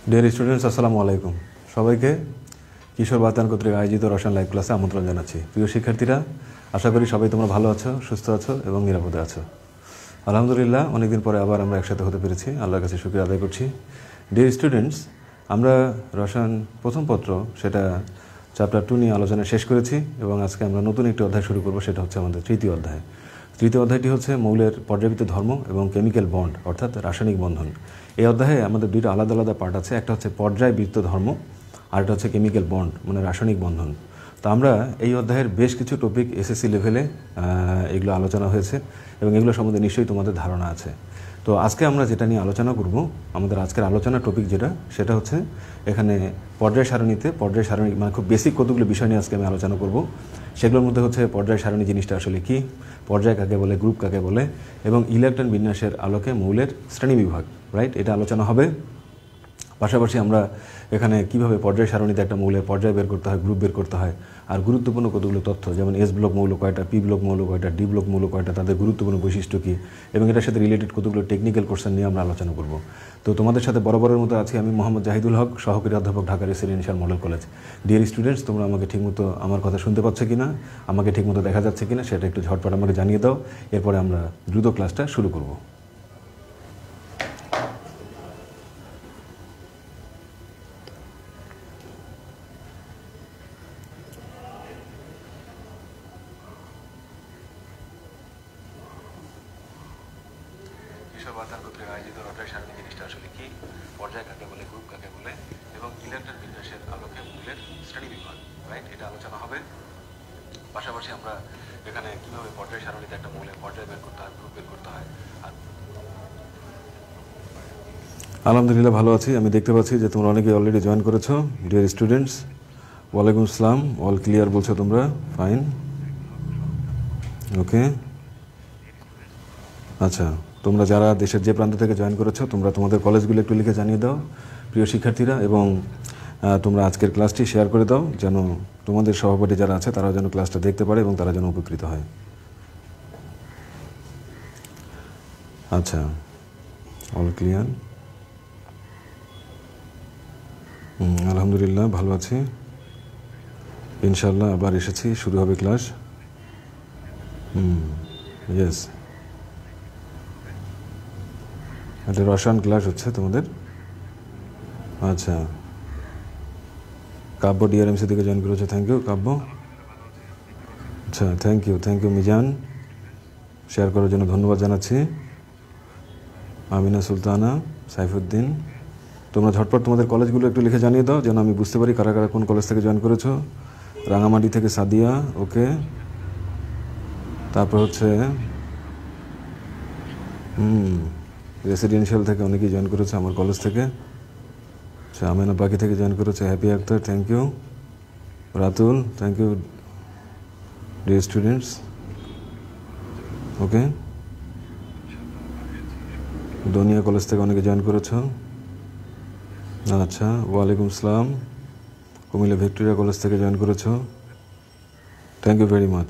Dear students, আসসালামু আলাইকুম। সবাইকে কিশোর বাতায়ন কর্তৃক আয়োজিত রসায়ন লাইভ ক্লাসে আমন্ত্রণ জানাচ্ছি। প্রিয় শিক্ষার্থীরা, আশা করি সবাই তোমরা ভালো আছো, সুস্থ আছো এবং নিরাপদে আছো। আলহামদুলিল্লাহ, অনেকদিন পরে আবার আমরা একসাথে হতে পেরেছি, আল্লাহর কাছে শুকরিয়া আদায় করছি। ডিয়ার স্টুডেন্টস, আমরা রসায়ন প্রথম পত্র সেটা চ্যাপ্টার 2 নিয়ে আলোচনা শেষ করেছি এবং আজকে আমরা নতুন একটি অধ্যায় শুরু করব। সেটা হচ্ছে আমাদের তৃতীয় অধ্যায়। তৃতীয় অধ্যায়টি হচ্ছে মৌলের পর্যাবৃত্ত ধর্ম এবং কেমিক্যাল বন্ড, অর্থাৎ রাসায়নিক বন্ধন। এই অধ্যায়ে আমাদের দুইটা আলাদা আলাদা পার্ট আছে। একটা হচ্ছে পর্যায়বৃত্ত ধর্ম আর একটা হচ্ছে কেমিক্যাল বন্ড, মানে রাসায়নিক বন্ধন। তো আমরা এই অধ্যায়ের বেশ কিছু টপিক এসএসসি লেভেলে এগুলো আলোচনা হয়েছে এবং এগুলো সম্বন্ধে নিশ্চয়ই তোমাদের ধারণা আছে। তো আজকে আমরা যেটা নিয়ে আলোচনা করব, আমাদের আজকের আলোচনার টপিক সেটা হচ্ছে এখানে পর্যায় সারণী, মানে খুব বেসিক কতগুলো বিষয় নিয়ে আজকে আমি আলোচনা করব। সেগুলোর মধ্যে হচ্ছে পর্যায় সারণী জিনিসটা আসলে কি, পর্যায় কাকে বলে, গ্রুপ কাকে বলে, এবং ইলেকট্রন বিন্যাসের আলোকে মৌলের শ্রেণীবিভাগ, রাইট, এটা আলোচনা হবে। পাশাপাশি আমরা এখানে কিভাবে পর্যায় সারণীতে একটা মৌলের পর্যায় বের করতে হয়, গ্রুপ বের করতে হয়, আর গুরুত্বপূর্ণ কতগুলো তথ্য, যেমন এস ব্লক মৌল কয়টা, পি ব্লক মৌল কয়টা, ডি ব্লক মৌল কয়টা, তাদের গুরুত্বপূর্ণ বৈশিষ্ট্য কী, এবং এটার সাথে রিলেটেড কতগুলো টেকনিক্যাল কোশ্চেন নিয়ে আমরা আলোচনা করব। তো তোমাদের সাথে বরাবরের মতো আছি আমি মোহাম্মদ জাহিদুল হক, সহকারী অধ্যাপক, Dhaka residential model college. Dear students, তোমরা আমাকে ঠিকমতো আমার কথা শুনতে পাচ্ছ কিনা, আমাকে ঠিকমতো দেখা যাচ্ছে কিনা, সেটা একটু ঝটপট আমাকে জানিয়ে দাও। এরপরে আমরা দ্রুত ক্লাসটা শুরু করব। বাতায়ন কর্তৃক আয়োজিত পর্যায় সারণী জিনিসটা আসলে কি, পর্যায় কাকে বলে, গ্রুপ কাকে বলে, এবং ইলেকট্রন বিন্যাসের আলোকে মৌলের শ্রেণীবিভাগ, রাইট, এটা আলোচনা হবে। পাশাপাশি আমরা এখানে কিভাবে পর্যায় সারণীতে একটা মৌলের পর্যায় বের করতে হয়, গ্রুপ বের করতে হয়। আলহামদুলিল্লাহ ভালো আছি। আমি দেখতে পাচ্ছি যে তোমরা অনেকে অলরেডি জয়েন করেছো। ডিয়ার স্টুডেন্টস, ওয়ালাইকুম আসসালাম। অল ক্লিয়ার বলছো তোমরা, ফাইন, ওকে। আচ্ছা, তোমরা যারা দেশের যে প্রান্ত থেকে জয়েন করেছো, তোমরা তোমাদের কলেজগুলো একটু লিখে জানিয়ে দাও প্রিয় শিক্ষার্থীরা, এবং তোমরা আজকের ক্লাসটি শেয়ার করে দাও, যেন তোমাদের সহপাঠী যারা আছে তারা যেন ক্লাসটা দেখতে পারে এবং তারা যেন উপকৃত হয়। আচ্ছা, অল ক্লিয়ার। আলহামদুলিল্লাহ ভালো আছি, ইনশাল্লাহ আবার এসেছি, শুরু হবে ক্লাস। ইয়েস, এটা রসায়ন ক্লাস হচ্ছে তোমাদের। আচ্ছা, কাব্য ডিআরএমসি থেকে জয়েন করেছে, থ্যাংক ইউ কাব্য। আচ্ছা, থ্যাংক ইউ মিজান, শেয়ার করার জন্য ধন্যবাদ জানাচ্ছি। আমিনা সুলতানা, সাইফুদ্দিন, তোমরা ঝটপট তোমাদের কলেজগুলো একটু লিখে জানিয়ে দাও, যেন আমি বুঝতে পারি কারা কারা কোন কলেজ থেকে জয়েন করেছো। রাঙামাটি থেকে সাদিয়া, ওকে। তারপর হচ্ছে রেসিডেন্সিয়াল থেকে অনেকেই জয়েন করেছে আমার কলেজ থেকে। আচ্ছা, আমিনা পাখি থেকে জয়েন করেছে, Happy Akter, thank you. Ratul, thank you. Dear students, okay. Doniya college থেকে অনেকে জয়েন করেছো। আচ্ছা, ওয়ালাইকুম আসসালাম। কুমিল্লা ভিক্টোরিয়া কলেজ থেকে জয়েন করেছো, thank you very much.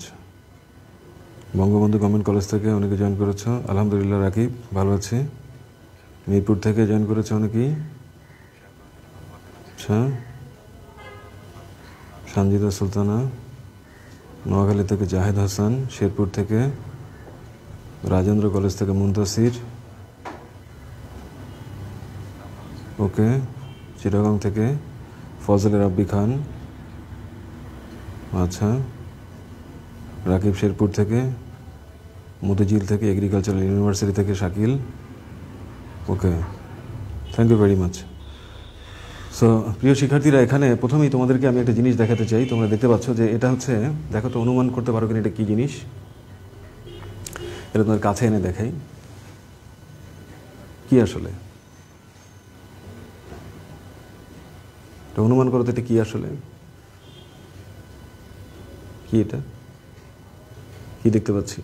Bangabandhu government college থেকে অনেকে জয়েন করেছো, আলহামদুলিল্লাহ। রাকিব, ভালো আছি। মিরপুর থেকে জয়েন করেছো অনেকেই। আচ্ছা, সঞ্জিদা সুলতানা, নোয়াখালী থেকে জাহেদ হাসান, শেরপুর থেকে রাজেন্দ্র কলেজ থেকে মুনতাসির, ওকে। চিটাগাং থেকে ফজলে রাব্বি খান, আচ্ছা। রাকিব শেরপুর থেকে, মতিঝিল থেকে এগ্রিকালচারাল ইউনিভার্সিটি থেকে Shakil, okay, thank you very much. So প্রিয় শিক্ষার্থীরা, এখানে প্রথমেই তোমাদেরকে আমি একটা জিনিস দেখাতে চাই। তোমরা দেখতে পাচ্ছ যে এটা হচ্ছে, দেখো তো অনুমান করতে পারো কিনা এটা কী জিনিস। এটা তোমাদের কাছে এনে দেখাই, কি আসলে এটা অনুমান করো তো, এটা কি আসলে, কি এটা, কি দেখতে পাচ্ছি?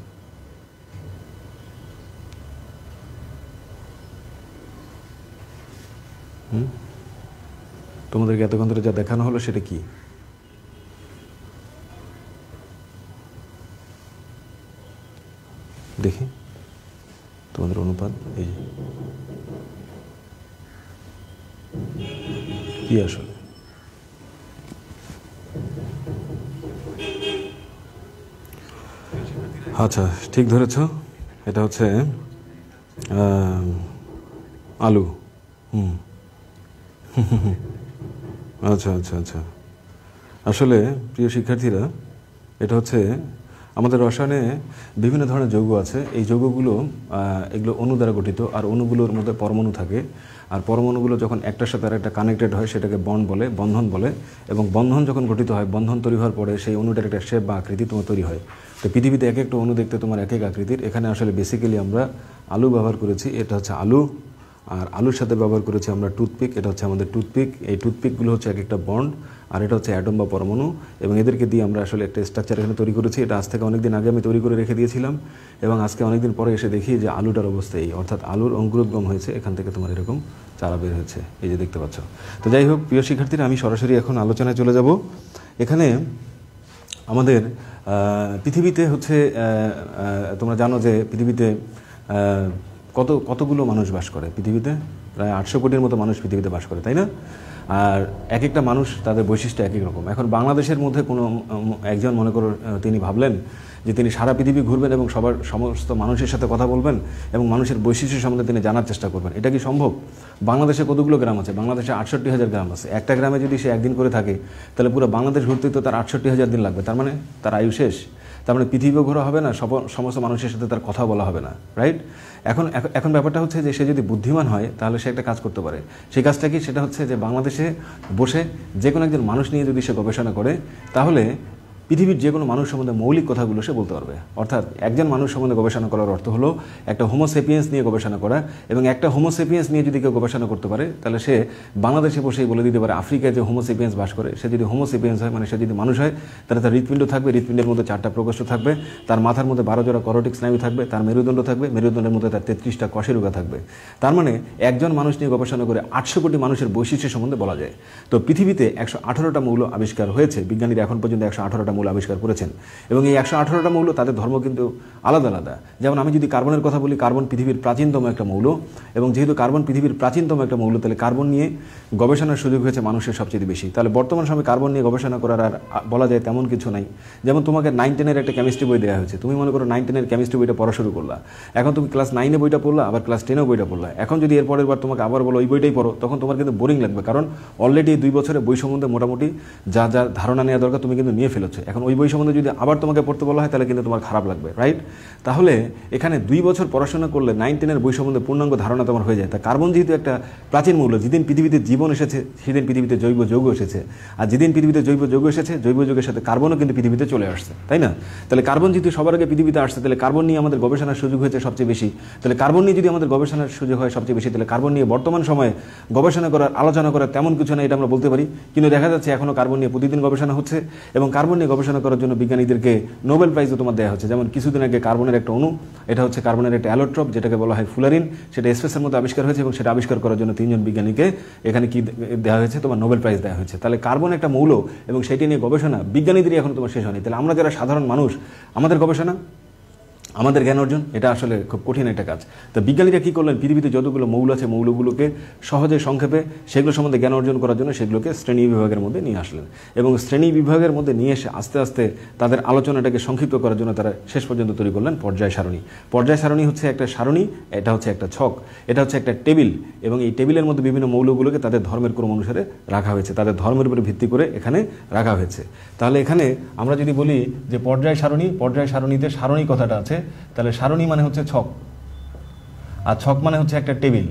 তোমাদেরকে এতক্ষণ ধরে যা দেখানো হলো সেটা কি? দেখি তোমাদের অনুপাত, এই কি আসলে আচ্ছা ঠিক ধরেছ, এটা হচ্ছে আলু। আচ্ছা আচ্ছা আচ্ছা, আসলে প্রিয় শিক্ষার্থীরা, এটা হচ্ছে আমাদের রসায়নে বিভিন্ন ধরনের যৌগ আছে। এই যৌগগুলো এগুলো অণু দ্বারা গঠিত, আর অণুগুলোর মধ্যে পরমাণু থাকে, আর পরমাণুগুলো যখন একটার সাথে আরেকটা কানেক্টেড হয় সেটাকে বন্ড বলে, বন্ধন বলে। এবং বন্ধন যখন গঠিত হয়, বন্ধন তৈরি হওয়ার পরে সেই অণুটার একটা শেপ বা আকৃতি তোমার তৈরি হয়। তো পৃথিবীতে এক একটা অণু দেখতে তোমার এক এক আকৃতির। এখানে আসলে বেসিক্যালি আমরা আলু ব্যবহার করেছি, এটা হচ্ছে আলু। আর আলুর সাথে ব্যবহার করেছি আমরা টুথপিক, এটা হচ্ছে আমাদের টুথপিক। এই টুথপিকগুলো হচ্ছে এক একটা বন্ড, আর এটা হচ্ছে অ্যাটম বা পরমাণু। এবং এদেরকে দিয়ে আমরা আসলে একটা স্ট্রাকচার এখানে তৈরি করেছি। এটা আজ থেকে অনেকদিন আগে আমি তৈরি করে রেখে দিয়েছিলাম, এবং আজকে অনেকদিন পরে এসে দেখি যে আলুটার অবস্থা এই, অর্থাৎ আলুর অঙ্কুরোদ্গম হয়েছে, এখান থেকে তোমার এরকম চারা বের হয়েছে, এই যে দেখতে পাচ্ছ। তো যাই হোক প্রিয় শিক্ষার্থীরা, আমি সরাসরি এখন আলোচনায় চলে যাব। এখানে আমাদের পৃথিবীতে হচ্ছে তোমরা জানো যে পৃথিবীতে কতগুলো মানুষ বাস করে। পৃথিবীতে প্রায় 800 কোটির মতো মানুষ পৃথিবীতে বাস করে, তাই না? আর এক একটা মানুষ তাদের বৈশিষ্ট্য এক এক রকম। এখন বাংলাদেশের মধ্যে কোনো একজন মনে করো তিনি ভাবলেন যে তিনি সারা পৃথিবী ঘুরবেন এবং সমস্ত মানুষের সাথে কথা বলবেন এবং মানুষের বৈশিষ্ট্য সম্বন্ধে তিনি জানার চেষ্টা করবেন। এটা কি সম্ভব? বাংলাদেশে কতগুলো গ্রাম আছে? বাংলাদেশে 68,000 গ্রাম আছে। একটা গ্রামে যদি সে একদিন করে থাকে, তাহলে পুরো বাংলাদেশ ঘুরতে তো তার 68,000 দিন লাগবে। তার মানে তার আয়ু শেষ। তার মানে পৃথিবীও ঘোরা হবে না, সমস্ত মানুষের সাথে তার কথা বলা হবে না, রাইট? এখন ব্যাপারটা হচ্ছে যে সে যদি বুদ্ধিমান হয় তাহলে সে একটা কাজ করতে পারে। সেই কাজটা কি? সেটা হচ্ছে যে বাংলাদেশে বসে যে কোনো একজন মানুষ নিয়ে যদি সে গবেষণা করে, তাহলে পৃথিবীর যে কোনো মানুষ সম্বন্ধে মৌলিক কথাগুলো সে বলতে পারবে। অর্থাৎ একজন মানুষ সম্বন্ধে গবেষণা করার অর্থ হলো একটা হোমোসেপিয়েন্স নিয়ে গবেষণা করা। এবং একটা হোমোসেপিয়েন্স নিয়ে যদি কেউ গবেষণা করতে পারে, তাহলে সে বাংলাদেশে বসেই বলে দিতে পারে আফ্রিকায় যে হোমোসেপিয়েন্স বাস করে, সে যদি হোমোসেপিয়েন্স হয়, মানে সে যদি মানুষ হয়, তাহলে তার হৃৎপিণ্ড থাকবে, হৃৎপিণ্ডের মধ্যে 4টা প্রকোষ্ঠ থাকবে, তার মাথার মধ্যে 12 জোড়া করোটিক স্নায়ু থাকবে, তার মেরুদণ্ড থাকবে, মেরুদণ্ডের মধ্যে তার 33টা কশেরুকা থাকবে। তার মানে একজন মানুষ নিয়ে গবেষণা করে 800 কোটি মানুষের বৈশিষ্ট্য সম্বন্ধে বলা যায়। তো পৃথিবীতে 118টা মৌল আবিষ্কার হয়েছে। বিজ্ঞানীরা এখন পর্যন্ত 118টা মৌল আবিষ্কার করেছেন, এবং এই 118টা মৌল তাদের ধর্ম কিন্তু আলাদা আলাদা। যেমন আমি যদি কার্বনের কথা বলি, কার্বন পৃথিবীর প্রাচীনতম একটা মৌল, এবং যেহেতু কার্বন পৃথিবীর প্রাচীনতম একটা মৌল, তাহলে কার্বন নিয়ে গবেষণার সুযোগ হয়েছে মানুষের সবচেয়ে বেশি। তাহলে বর্তমান সময়ে কার্বন নিয়ে গবেষণা করার আর বলা যায় তেমন কিছু নাই। যেমন তোমাকে 9-10-এর একটা কেমিস্ট্রি বই দেওয়া হয়েছে, তুমি মনে করো 9-10-এর কেমিস্ট্রি বইটা পড়া শুরু করলা। এখন তুমি ক্লাস 9-এ বইটা পড়লা, আবার ক্লাস 10-এও বইটা পড়লা। এখন যদি এর পরের বার তোমাকে আবার বলো ওই বইটাই পড়ো, তখন তোমার কিন্তু বোরিং লাগবে, কারণ অলরেডি 2 বছরে বই সম্বন্ধে মোটামুটি যা যা ধারণা নেওয়া দরকার তুমি কিন্তু নিয়ে ফেলেছো। এখন ওই বই সম্বন্ধে যদি আবার তোমাকে পড়তে বলা হয়, তাহলে কিন্তু তোমার খারাপ লাগবে, রাইট? তাহলে এখানে 2 বছর পড়াশোনা করলে 9-10-এর বই সম্বন্ধে পূর্ণাঙ্গ ধারণা তোমার হয়ে যায়। তা কার্বন যেহেতু একটা প্রাচীন মৌল, যেদিন পৃথিবীতে জীবন এসেছে সেদিন পৃথিবীতে জৈব যৌগ এসেছে, আর যেদিন পৃথিবীতে জৈব যৌগ এসেছে, জৈব যৌগের সাথে কার্বনও কিন্তু পৃথিবীতে চলে আসছে, তাই না? তাহলে কার্বন যেহেতু সবার আগে পৃথিবীতে আসছে, তাহলে কার্বন নিয়ে আমাদের গবেষণার সুযোগ হয়েছে সবচেয়ে বেশি। তাহলে কার্বন নিয়ে যদি আমাদের গবেষণার সুযোগ হয় সবচেয়ে বেশি, তাহলে কার্বন নিয়ে বর্তমান সময়ে গবেষণা করার, আলোচনা করার তেমন কিছু না, এটা আমরা বলতে পারি। কিন্তু দেখা যাচ্ছে এখনও কার্বন নিয়ে প্রতিদিন গবেষণা হচ্ছে, এবং কার্বন নিয়ে গবেষণা করার জন্য বিজ্ঞানীদেরকে নোবেল প্রাইজও তোমার দেওয়া হচ্ছে। যেমন কিছুদিন আগে কার্বনের একটা অণু, এটা হচ্ছে কার্বনের একটা অ্যালোট্রপ, যেটাকে বলা হয় ফুলারিন, সেটা স্পেসের মধ্যে আবিষ্কার হয়েছে, এবং সেটা আবিষ্কার করার জন্য 3 জন বিজ্ঞানীকে এখানে কি দেওয়া হয়েছে? তোমার নোবেল প্রাইজ দেওয়া হয়েছে। তাহলে কার্বন একটা মৌল, এবং সেটি নিয়ে গবেষণা বিজ্ঞানীদেরই এখন তোমার শেষ হয়নি। তাহলে আমরা যারা সাধারণ মানুষ, আমাদের গবেষণা, আমাদের জ্ঞান অর্জন, এটা আসলে খুব কঠিন একটা কাজ। তো বিজ্ঞানীরা কী করলেন? পৃথিবীতে যতগুলো মৌল আছে, মৌলগুলোকে সহজে সংক্ষেপে সেগুলো সম্বন্ধে জ্ঞান অর্জন করার জন্য সেগুলোকে শ্রেণী বিভাগের মধ্যে নিয়ে আসলেন, এবং শ্রেণী বিভাগের মধ্যে নিয়ে এসে আস্তে আস্তে তাদের আলোচনাটাকে সংক্ষিপ্ত করার জন্য তারা শেষ পর্যন্ত তৈরি করলেন পর্যায় সারণী। পর্যায় সারণী হচ্ছে একটা সারণী, এটা হচ্ছে একটা ছক, এটা হচ্ছে একটা টেবিল, এবং এই টেবিলের মধ্যে বিভিন্ন মৌলগুলোকে তাদের ধর্মের ক্রম অনুসারে রাখা হয়েছে, তাদের ধর্মের উপরে ভিত্তি করে এখানে রাখা হয়েছে। তাহলে এখানে আমরা যদি বলি যে পর্যায় সারণী, পর্যায় সারণীতে সারণী কথাটা আছে, তাহলে সারণী মানে হচ্ছে ছক, আর ছক মানে হচ্ছে একটা টেবিল।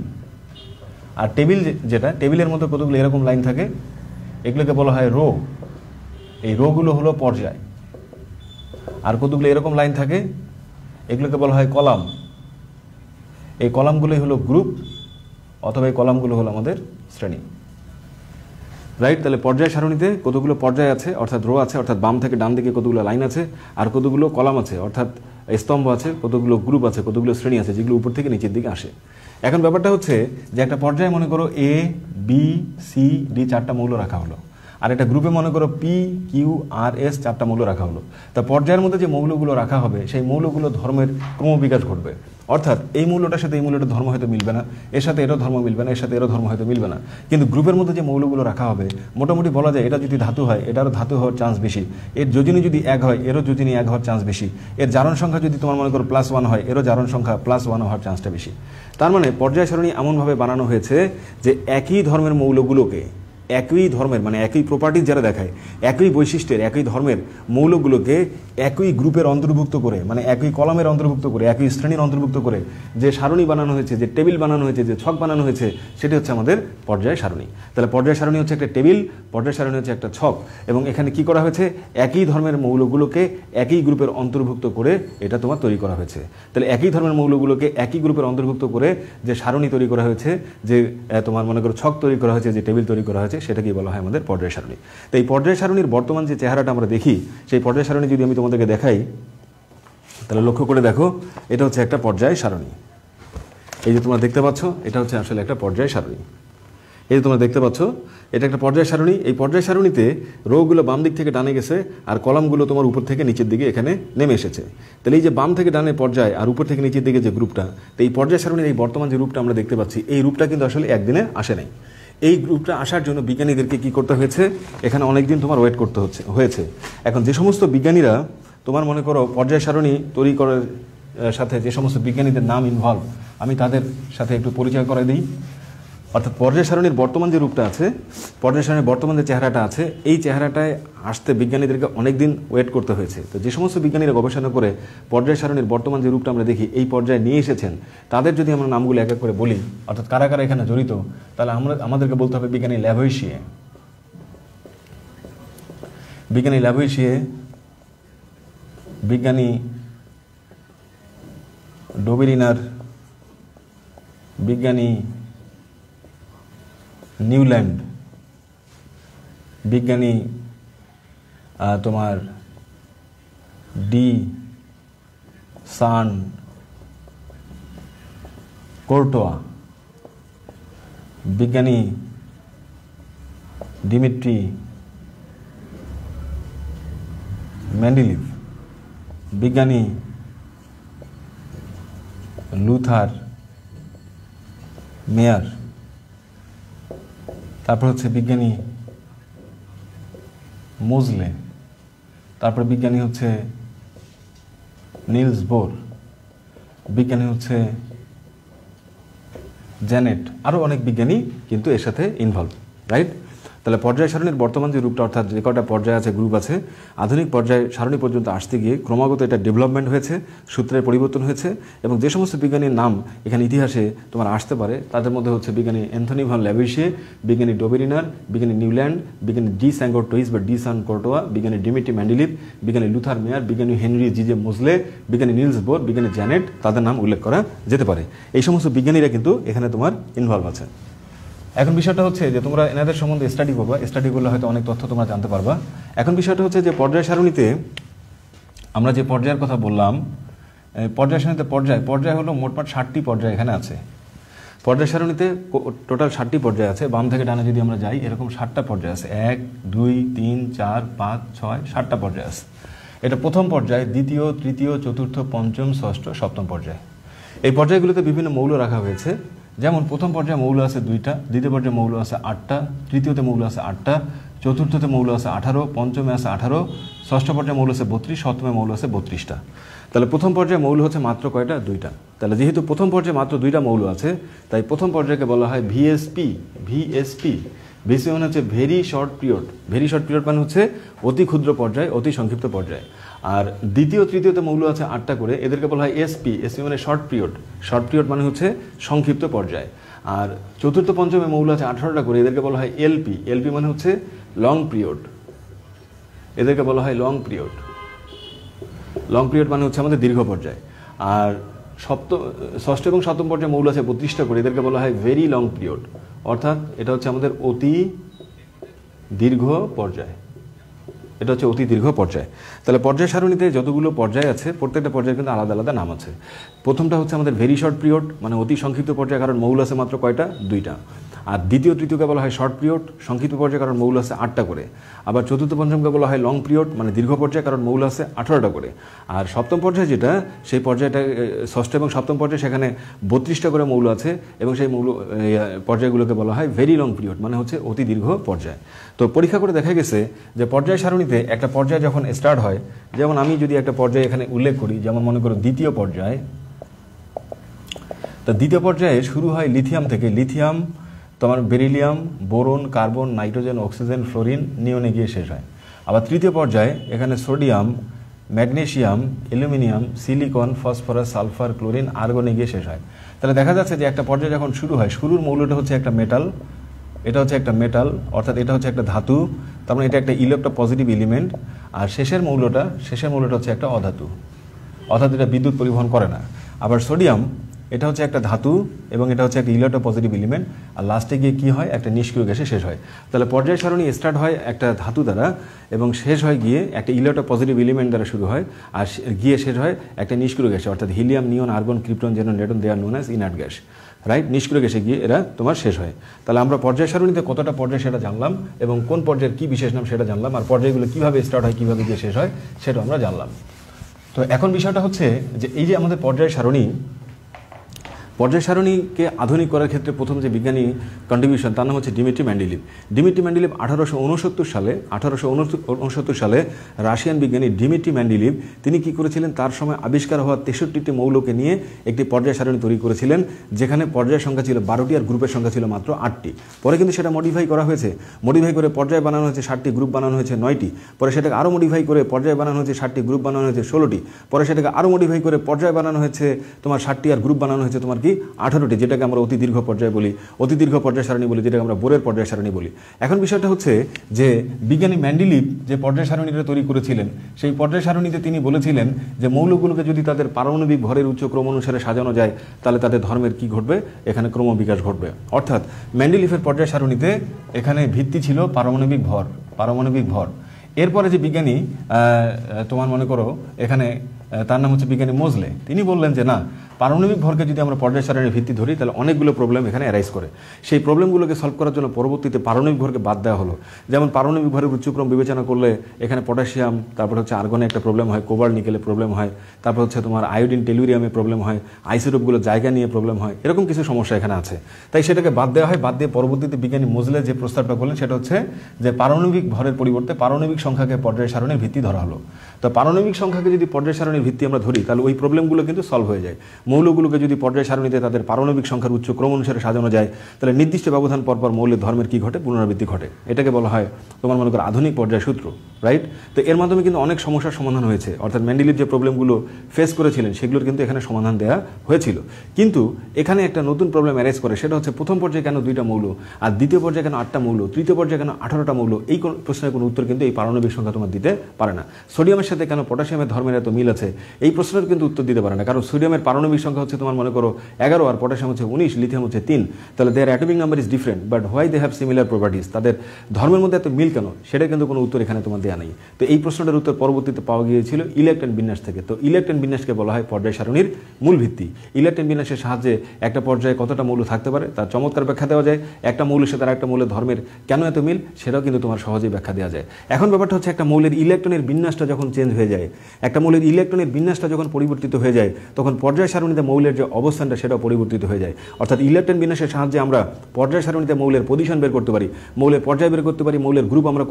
আর টেবিল যেটা, টেবিলের মধ্যে কতগুলো এরকম লাইন থাকে, এগুলোকে বলা হয় রো। এই রোগুলো হলো পর্যায়। আর কতগুলো এরকম লাইন থাকে, এগুলোকে বলা হয় কলাম। এই কলামগুলোই হলো গ্রুপ, অথবা এই কলামগুলো হলো আমাদের শ্রেণী, রাইট? তাহলে পর্যায় সারণীতে কতগুলো পর্যায় আছে, অর্থাৎ রো আছে, অর্থাৎ বাম থেকে ডান দিকে কতগুলো লাইন আছে, আর কতগুলো কলাম আছে, অর্থাৎ স্তম্ভ আছে, কতগুলো গ্রুপ আছে, কতগুলো শ্রেণী আছে, যেগুলো উপর থেকে নিচের দিকে আসে। এখন ব্যাপারটা হচ্ছে যে একটা পর্যায়ে মনে করো A, B, C, D 4টা মৌল রাখা হলো, আর একটা গ্রুপে মনে করো পি কিউ আর এস 4টা মৌল রাখা হলো। তা পর্যায়ের মধ্যে যে মৌলগুলো রাখা হবে সেই মৌলগুলো ধর্মের ক্রমবিকাশ ঘটবে, অর্থাৎ এই মৌলটার সাথে এই মৌলটার ধর্ম হয়তো মিলবে না, এর সাথে এরও ধর্ম মিলবে না, এর সাথে এরও ধর্ম হয়তো মিলবে না, কিন্তু গ্রুপের মধ্যে যে মৌলগুলো রাখা হবে মোটামুটি বলা যায় এটা যদি ধাতু হয় এটারও ধাতু হওয়ার চান্স বেশি, এর যোজনী যদি 1 হয় এরও যোজনী 1 হওয়ার চান্স বেশি, এর জারণ সংখ্যা যদি তোমার মনে করো +1 হয় এরও জারণ সংখ্যা +1 হওয়ার চান্সটা বেশি। তার মানে পর্যায় সারণী এমনভাবে বানানো হয়েছে যে একই ধর্মের মৌলগুলোকে, একই ধর্মের মানে একই প্রপার্টিজ যারা দেখায়, একই বৈশিষ্ট্যের একই ধর্মের মৌলগুলোকে একই গ্রুপের অন্তর্ভুক্ত করে, মানে একই কলামের অন্তর্ভুক্ত করে, একই শ্রেণীর অন্তর্ভুক্ত করে যে সারণী বানানো হয়েছে, যে টেবিল বানানো হয়েছে, যে ছক বানানো হয়েছে, সেটি হচ্ছে আমাদের পর্যায় সারণী। তাহলে পর্যায় সারণী হচ্ছে একটা টেবিল, পর্যায় সারণী হচ্ছে একটা ছক, এবং এখানে কি করা হয়েছে, একই ধর্মের মৌলগুলোকে একই গ্রুপের অন্তর্ভুক্ত করে এটা তোমার তৈরি করা হয়েছে। তাহলে একই ধর্মের মৌলগুলোকে একই গ্রুপের অন্তর্ভুক্ত করে যে সারণী তৈরি করা হয়েছে, যে তোমার মনে করো ছক তৈরি করা হয়েছে, যে টেবিল তৈরি করা হয়েছে, সেটাকে বলা হয় আমাদের পর্যায় সারণী। তো এই পর্যায় সারণীর বর্তমান যে চেহারাটা আমরা দেখি, সেই পর্যায় সারণী যদি আমি তোমাদেরকে দেখাই তাহলে লক্ষ্য করে দেখো, এটা হচ্ছে একটা পর্যায় সারণী। এই যে তোমরা দেখতে পাচ্ছ এটা হচ্ছে আসলে একটা পর্যায় সারণী। এই যে তোমরা দেখতে পাচ্ছ এটা একটা পর্যায় সারণী। এই পর্যায় সারণীতে রোগুলো বাম দিক থেকে ডানে গেছে আর কলামগুলো তোমার উপর থেকে নিচের দিকে এখানে নেমে এসেছে। তাহলে এই যে বাম থেকে ডানে পর্যায় আর উপর থেকে নিচের দিকে যে গ্রুপটা, তো এই পর্যায় সারণীর এই বর্তমান যে রূপটা আমরা দেখতে পাচ্ছি, এই রূপটা কিন্তু আসলে একদিনে আসে নাই। এই গ্রুপটা আসার জন্য বিজ্ঞানীদেরকে কি করতে হয়েছে, এখানে অনেকদিন তোমার ওয়েট করতে হয়েছে। এখন যে সমস্ত বিজ্ঞানীরা তোমার মনে করো পর্যায় সারণী তৈরি করার সাথে যে সমস্ত বিজ্ঞানীদের নাম ইনভলভ, আমি তাদের সাথে একটু পরিচয় করে দিই। অর্থাৎ পর্যায় সারণীর বর্তমান যে রূপটা আছে, পর্যায় সারণীর বর্তমান যে চেহারাটা আছে, এই চেহারাটায় আসতে বিজ্ঞানীদেরকে অনেক দিন ওয়েট করতে হয়েছে। তো যে সমস্ত বিজ্ঞানীরা গবেষণা করে পর্যায় সারণীর বর্তমান যে রূপটা আমরা দেখি এই পর্যায়ে নিয়ে এসেছেন, তাদের যদি আমরা নামগুলো এক এক করে বলি, অর্থাৎ কারা কারা এখানে জড়িত, তাহলে আমাদেরকে বলতে হবে বিজ্ঞানী ল্যাভোইসিয়ে, বিজ্ঞানী ল্যাভোইসিয়ে, বিজ্ঞানী ডোবেরিনার, বিজ্ঞানী নিউল্যান্ড, বিজ্ঞানী তোমার ডি সান কোর্টোয়া, বিজ্ঞানী ডিমিট্রি মেন্ডেলিভ, বিজ্ঞানী লুথার মেয়ার, তারপর হচ্ছে বিজ্ঞানী মোজলে, তারপর বিজ্ঞানী হচ্ছে নিলস বোর, বিজ্ঞানী হচ্ছে জ্যানেট, আরও অনেক বিজ্ঞানী কিন্তু এর সাথে ইনভলভ, রাইট? তাহলে পর্যায় সারণীর বর্তমান যে রূপটা, অর্থাৎ যে কটা পর্যায় আছে, গ্রুপ আছে, আধুনিক পর্যায় সারণী পর্যন্ত আসতে গিয়ে ক্রমাগত এটা ডেভেলপমেন্ট হয়েছে, সূত্রের পরিবর্তন হয়েছে, এবং যে সমস্ত বিজ্ঞানীর নাম এখানে ইতিহাসে তোমার আসতে পারে তাদের মধ্যে হচ্ছে বিজ্ঞানী অ্যান্থনি ভন ল্যাভোইসিয়ে, বিজ্ঞানী ডোবেরিনার, বিজ্ঞানী নিউল্যান্ড, বিজ্ঞানী ডি স্যাঙ্গোরটোইস বা ডি সান কোর্টোয়া, বিজ্ঞানী ডিমিট্রি মেন্ডেলিভ, বিজ্ঞানী লুথার মেয়ার, বিজ্ঞানী হেনরি জিজে মোজলে, বিজ্ঞানী নিলস বোর, বিজ্ঞানী জ্যানেট, তাদের নাম উল্লেখ করা যেতে পারে। এই সমস্ত বিজ্ঞানীরা কিন্তু এখানে তোমার ইনভলভ আছে। এখন বিষয়টা হচ্ছে যে তোমরা এনাদের সম্বন্ধে স্টাডি করবা, স্টাডি করলে হয়তো অনেক তথ্য তোমরা জানতে পারবা। এখন বিষয়টা হচ্ছে যে পর্যায় সারণীতে আমরা যে পর্যায়ের কথা বললাম, পর্যায় সারণীতে পর্যায় হলো মোটমাট 60টি পর্যায় এখানে আছে। পর্যায় সারণীতে টোটাল 60টি পর্যায় আছে। বাম থেকে ডানে যদি আমরা যাই এরকম 60টা পর্যায় আছে, 1 2 3 4 5 6 7টা পর্যায় আছে। এটা প্রথম পর্যায়, দ্বিতীয়, তৃতীয়, চতুর্থ, পঞ্চম, ষষ্ঠ, সপ্তম পর্যায়। এই পর্যায়গুলোতে বিভিন্ন মৌল রাখা হয়েছে। যেমন প্রথম পর্যায়ে মৌল আছে 2টা, দ্বিতীয় পর্যায়ে মৌল আছে 8টা, তৃতীয়তে মৌল আছে 8টা, চতুর্থতে মৌল আছে 18, পঞ্চমে আছে 18, ষষ্ঠ পর্যায়ে মৌল আছে 32, সপ্তমে মৌল আছে 32টা। তাহলে প্রথম পর্যায়ে মৌল হচ্ছে মাত্র কয়টা? 2টা। তাহলে যেহেতু প্রথম পর্যায়ে মাত্র 2টা মৌল আছে, তাই প্রথম পর্যায়কে বলা হয় ভিএসপি। ভিএসপি মানে হচ্ছে very short period. Very short period মানে হচ্ছে অতি ক্ষুদ্র পর্যায়, অতি সংক্ষিপ্ত পর্যায়। আর দ্বিতীয়, তৃতীয়তে মৌল আছে 8টা করে, এদেরকে বলা হয় এসপি। এসপি মানে শর্ট পিরিয়ড। শর্ট পিরিয়ড মানে হচ্ছে সংক্ষিপ্ত পর্যায়। আর চতুর্থ, পঞ্চমে মৌল আছে 18টা করে, এদেরকে বলা হয় এলপি। এলপি মানে হচ্ছে লং পিরিয়ড, এদেরকে বলা হয় লং পিরিয়ড। লং পিরিয়ড মানে হচ্ছে আমাদের দীর্ঘ পর্যায়। আর ষষ্ঠ এবং সপ্তম পর্যায়ে মৌল আছে 32টা করে, এদেরকে বলা হয় ভেরি লং পিরিয়ড, অর্থাৎ এটা হচ্ছে আমাদের অতি দীর্ঘ পর্যায়। এটা হচ্ছে অতি দীর্ঘ পর্যায়। তাহলে পর্যায় সারণীতে যতগুলো পর্যায় আছে প্রত্যেকটা পর্যায়ে কিন্তু আলাদা আলাদা নাম আছে। প্রথমটা হচ্ছে আমাদের ভেরি শর্ট পিরিয়ড, মানে অতি সংক্ষিপ্ত পর্যায়, কারণ মৌল আছে মাত্র কয়টা? 2টা। আর দ্বিতীয় তৃতীয়কে বলা হয় শর্ট পিরিয়ড সংক্ষিপ্ত পর্যায়ে, কারণ মৌল আছে 8টা করে। আবার চতুর্থ পঞ্চমকে বলা হয় লং পিরিয়ড মানে দীর্ঘ পর্যায়ে, কারণ মৌল আছে 18টা করে। আর সপ্তম পর্যায়ে যেটা, সেই পর্যায়টা ষষ্ঠ এবং সপ্তম পর্যায়ে সেখানে 32টা করে মৌল আছে এবং সেই মৌল পর্যায়গুলোকে বলা হয় ভেরি লং পিরিয়ড মানে হচ্ছে অতি দীর্ঘ পর্যায়। তো পরীক্ষা করে দেখা গেছে যে পর্যায় সারণীতে একটা পর্যায় যখন স্টার্ট হয়, যেমন আমি যদি একটা পর্যায়ে এখানে উল্লেখ করি, যেমন মনে করো দ্বিতীয় পর্যায়, তো দ্বিতীয় পর্যায়ে শুরু হয় লিথিয়াম থেকে, লিথিয়াম তোমার beryllium, boron, carbon, nitrogen, oxygen, fluorine, নিয়নে গিয়ে শেষ হয়। আবার তৃতীয় পর্যায়ে এখানে sodium, magnesium, aluminium, silicon, phosphorus, sulphur, chlorine, আর্গনে গিয়ে শেষ হয়। তাহলে দেখা যাচ্ছে যে একটা পর্যায়ে যখন শুরু হয়, শুরুর মৌলটা হচ্ছে একটা মেটাল, এটা হচ্ছে একটা মেটাল অর্থাৎ এটা হচ্ছে একটা ধাতু, তার মানে এটা একটা ইলেকট্রোপজিটিভ এলিমেন্ট। আর শেষের মৌলটা হচ্ছে একটা অধাতু, অর্থাৎ এটা বিদ্যুৎ পরিবহন করে না। আবার সোডিয়াম এটা হচ্ছে একটা ধাতু এবং এটা হচ্ছে একটা ইলেকট্রোপজিটিভ এলিমেন্ট, আর লাস্টে গিয়ে কি হয়, একটা নিষ্ক্রিয় গ্যাসে শেষ হয়। তাহলে পর্যায় সারণী স্টার্ট হয় একটা ধাতু দ্বারা এবং শেষ হয় গিয়ে একটা ইলেকট্রোপজিটিভ এলিমেন্ট দ্বারা শুরু হয় আর গিয়ে শেষ হয় একটা নিষ্ক্রিয় গ্যাসে, অর্থাৎ helium, neon, argon, krypton, xenon, radon, they are known as inert gas, right. নিষ্ক্রিয় গ্যাসে গিয়ে এরা তোমার শেষ হয়। তাহলে আমরা পর্যায় সারণীতে কতটা পর্যায় সেটা জানলাম এবং কোন পর্যায়ের কী বিশেষ নাম সেটা জানলাম, আর পর্যায়গুলো কীভাবে স্টার্ট হয় কীভাবে গিয়ে শেষ হয় সেটা আমরা জানলাম। তো এখন বিষয়টা হচ্ছে যে এই যে আমাদের পর্যায় সারণীকে আধুনিক করার ক্ষেত্রে প্রথম যে বিজ্ঞানী কন্ট্রিবিউশন তার নাম হচ্ছে ডিমিট্রি মেন্ডেলিভ। ডিমিট্রি মেন্ডেলিভ 1869 সালে রাশিয়ান বিজ্ঞানী ডিমিট্রি মেন্ডেলিভ তিনি কি করেছিলেন, তার সময় আবিষ্কার হওয়া 63টি মৌলকে নিয়ে একটি পর্যায় সারণী তৈরি করেছিলেন, যেখানে পর্যায়ের সংখ্যা ছিল 12টি আর গ্রুপের সংখ্যা ছিল মাত্র 8টি। পরে কিন্তু সেটা মডিফাই করা হয়েছে, মডিফাই করে পর্যায় বানানো হয়েছে 60টি, গ্রুপ বানানো হয়েছে 9টি। পরে সেটাকে আরও মডিফাই করে পর্যায় বানানো হয়েছে 60টি, গ্রুপ বানানো হয়েছে 16টি। পরে সেটাকে আরও মডিফাই করে পর্যায় বানানো হয়েছে তোমার 60টি আর গ্রুপ বানানো হয়েছে তোমার কি 18টি, যেটাকে আমরা অতি দীর্ঘ পর্যায় বলি, অতি দীর্ঘ পর্যায় সারণী বলি, যেটাকে আমরা বোরের পর্যায় সারণী বলি। এখন বিষয়টা হচ্ছে যে বিজ্ঞানী মেন্ডেলিভ যে পর্যায় সারণীটা তৈরি করেছিলেন, সেই পর্যায় সারণীতে তিনি বলেছিলেন যে মৌলগুলোকে যদি তাদের পারমাণবিক ভরের উচ্চ ক্রম অনুসারে সাজানো যায় তাহলে তাদের ধর্মের কি ঘটবে, এখানে ক্রমবিকাশ ঘটবে। অর্থাৎ মেন্ডেলিভের পর্যায় সারণীতে এখানে ভিত্তি ছিল পারমাণবিক ভর। এরপরে যে বিজ্ঞানী তোমার মনে করো এখানে তার নাম হচ্ছে বিজ্ঞানী মোজলে, তিনি বললেন যে না, পারমাণবিক ভরকে যদি আমরা পর্যায় সারণীর ভিত্তি ধরি তাহলে অনেকগুলো প্রবলেম এখানে অ্যারাইজ করে। সেই প্রবলেমগুলোকে সলভ করার জন্য পরবর্তীতে পারমাণবিক ভরকে বাদ দেওয়া হলো। যেমন পারমাণবিক ভরের উচ্চক্রম বিবেচনা করলে এখানে পটাশিয়াম, তারপর হচ্ছে আর্গনে একটা প্রবলেম হয়, কোবাল্ট নিকেলে প্রবলেম হয়, তারপর হচ্ছে তোমার আয়োডিন টেলুরিয়ামে প্রবলেম হয়, আইসোটোপগুলো জায়গা নিয়ে প্রবলেম হয়, এরকম কিছু সমস্যা এখানে আছে। তাই সেটাকে বাদ দেওয়া হয়। বাদ দিয়ে পরবর্তীতে বিজ্ঞানী মোজলে যে প্রস্তাবটা করলেন সেটা হচ্ছে যে পারমাণবিক ভরের পরিবর্তে পারমাণবিক সংখ্যাকে পর্যায় সারণীর ভিত্তি ধরা হলো। তো পারমাণবিক সংখ্যাকে যদি পর্যায় সারণীর ভিত্তি আমরা ধরি তাহলে ওই প্রবলেমগুলো কিন্তু সলভ হয়ে যায়। মৌলগুলোকে যদি পর্যায় সারণীতে তাদের পারমাণবিক সংখ্যার উচ্চ ক্রম অনুসারে সাজানো যায় তাহলে নির্দিষ্ট ব্যবধান পরপর মৌলের ধর্মের কি ঘটে, পুনরাবৃত্তি ঘটে। এটাকে বলা হয় তোমার মনে করো আধুনিক পর্যায় সূত্র, রাইট। তো এর মাধ্যমে কিন্তু অনেক সমস্যার সমাধান হয়েছে, অর্থাৎ মেন্ডেলিভ যে প্রবলেমগুলো ফেস করেছিলেন সেগুলোর কিন্তু এখানে সমাধান দেওয়া হয়েছিল। কিন্তু এখানে একটা নতুন প্রবলেম অ্যারাইজ করে, সেটা হচ্ছে প্রথম পর্যায়ে কেন 2টা মৌল, আর দ্বিতীয় পর্যায়ে কেন 8টা মৌল, তৃতীয় পর্যায়ে কেন 18টা মৌল। এই প্রশ্নের কোনো উত্তর কিন্তু এই পারমাণবিক সংখ্যা তোমার দিতে পারে না। সোডিয়ামের সাথে কেন পটাশিয়ামের ধর্মের এত মিল আছে, এই প্রশ্নের কিন্তু উত্তর দিতে পারে না, কারণ সোডিয়ামের পারমাণবিক সংখ্যা হচ্ছে তোমার মনে করো 11 আর পটাশিয়াম হচ্ছে 19, লিথিয়াম হচ্ছে 3। তাহলে their atomic number is different but why they have similar properties, তাদের ধর্মের মধ্যে এত মিল কেন, সেটা কিন্তু কোনো উত্তর এখানে তোমার দেওয়া নেই। তো এই প্রশ্নটার উত্তর পরবর্তীতে পাওয়া গিয়েছিল ইলেকট্রন বিন্যাস থেকে। তো ইলেকট্রন বিন্যাসকে বলা হয় পর্যায় সারণীর মূল ভিত্তি। ইলেকট্রন বিন্যাসের সাহায্যে একটা পর্যায়ে কতটা মৌল থাকতে পারে তার চমৎকার ব্যাখ্যা দেওয়া যায়। একটা মৌলের সাথে আরেকটা মৌলের ধর্মের কেন এত মিল সেটাও কিন্তু তোমার সহজেই ব্যাখ্যা দেওয়া যায়। এখন ব্যাপারটা হচ্ছে একটা মৌলের ইলেকট্রনের বিন্যাসটা যখন চেঞ্জ হয়ে যায়, একটা মৌলের ইলেকট্রনের বিন্যাসটা যখন পরিবর্তিত হয়ে যায় তখন পর্যায় সারণীতে মৌলের যে অবস্থানটা সেটাও পরিবর্তিত হয়ে যায়। অর্থাৎ ইলেকট্রন বিন্যাসের সাহায্যে আমরা পর্যায় সারণীতে মৌলের পজিশন বের করতে পারি, মৌলের পর্যায় বের করতে পারি, মৌলের গ্রুপ আমরা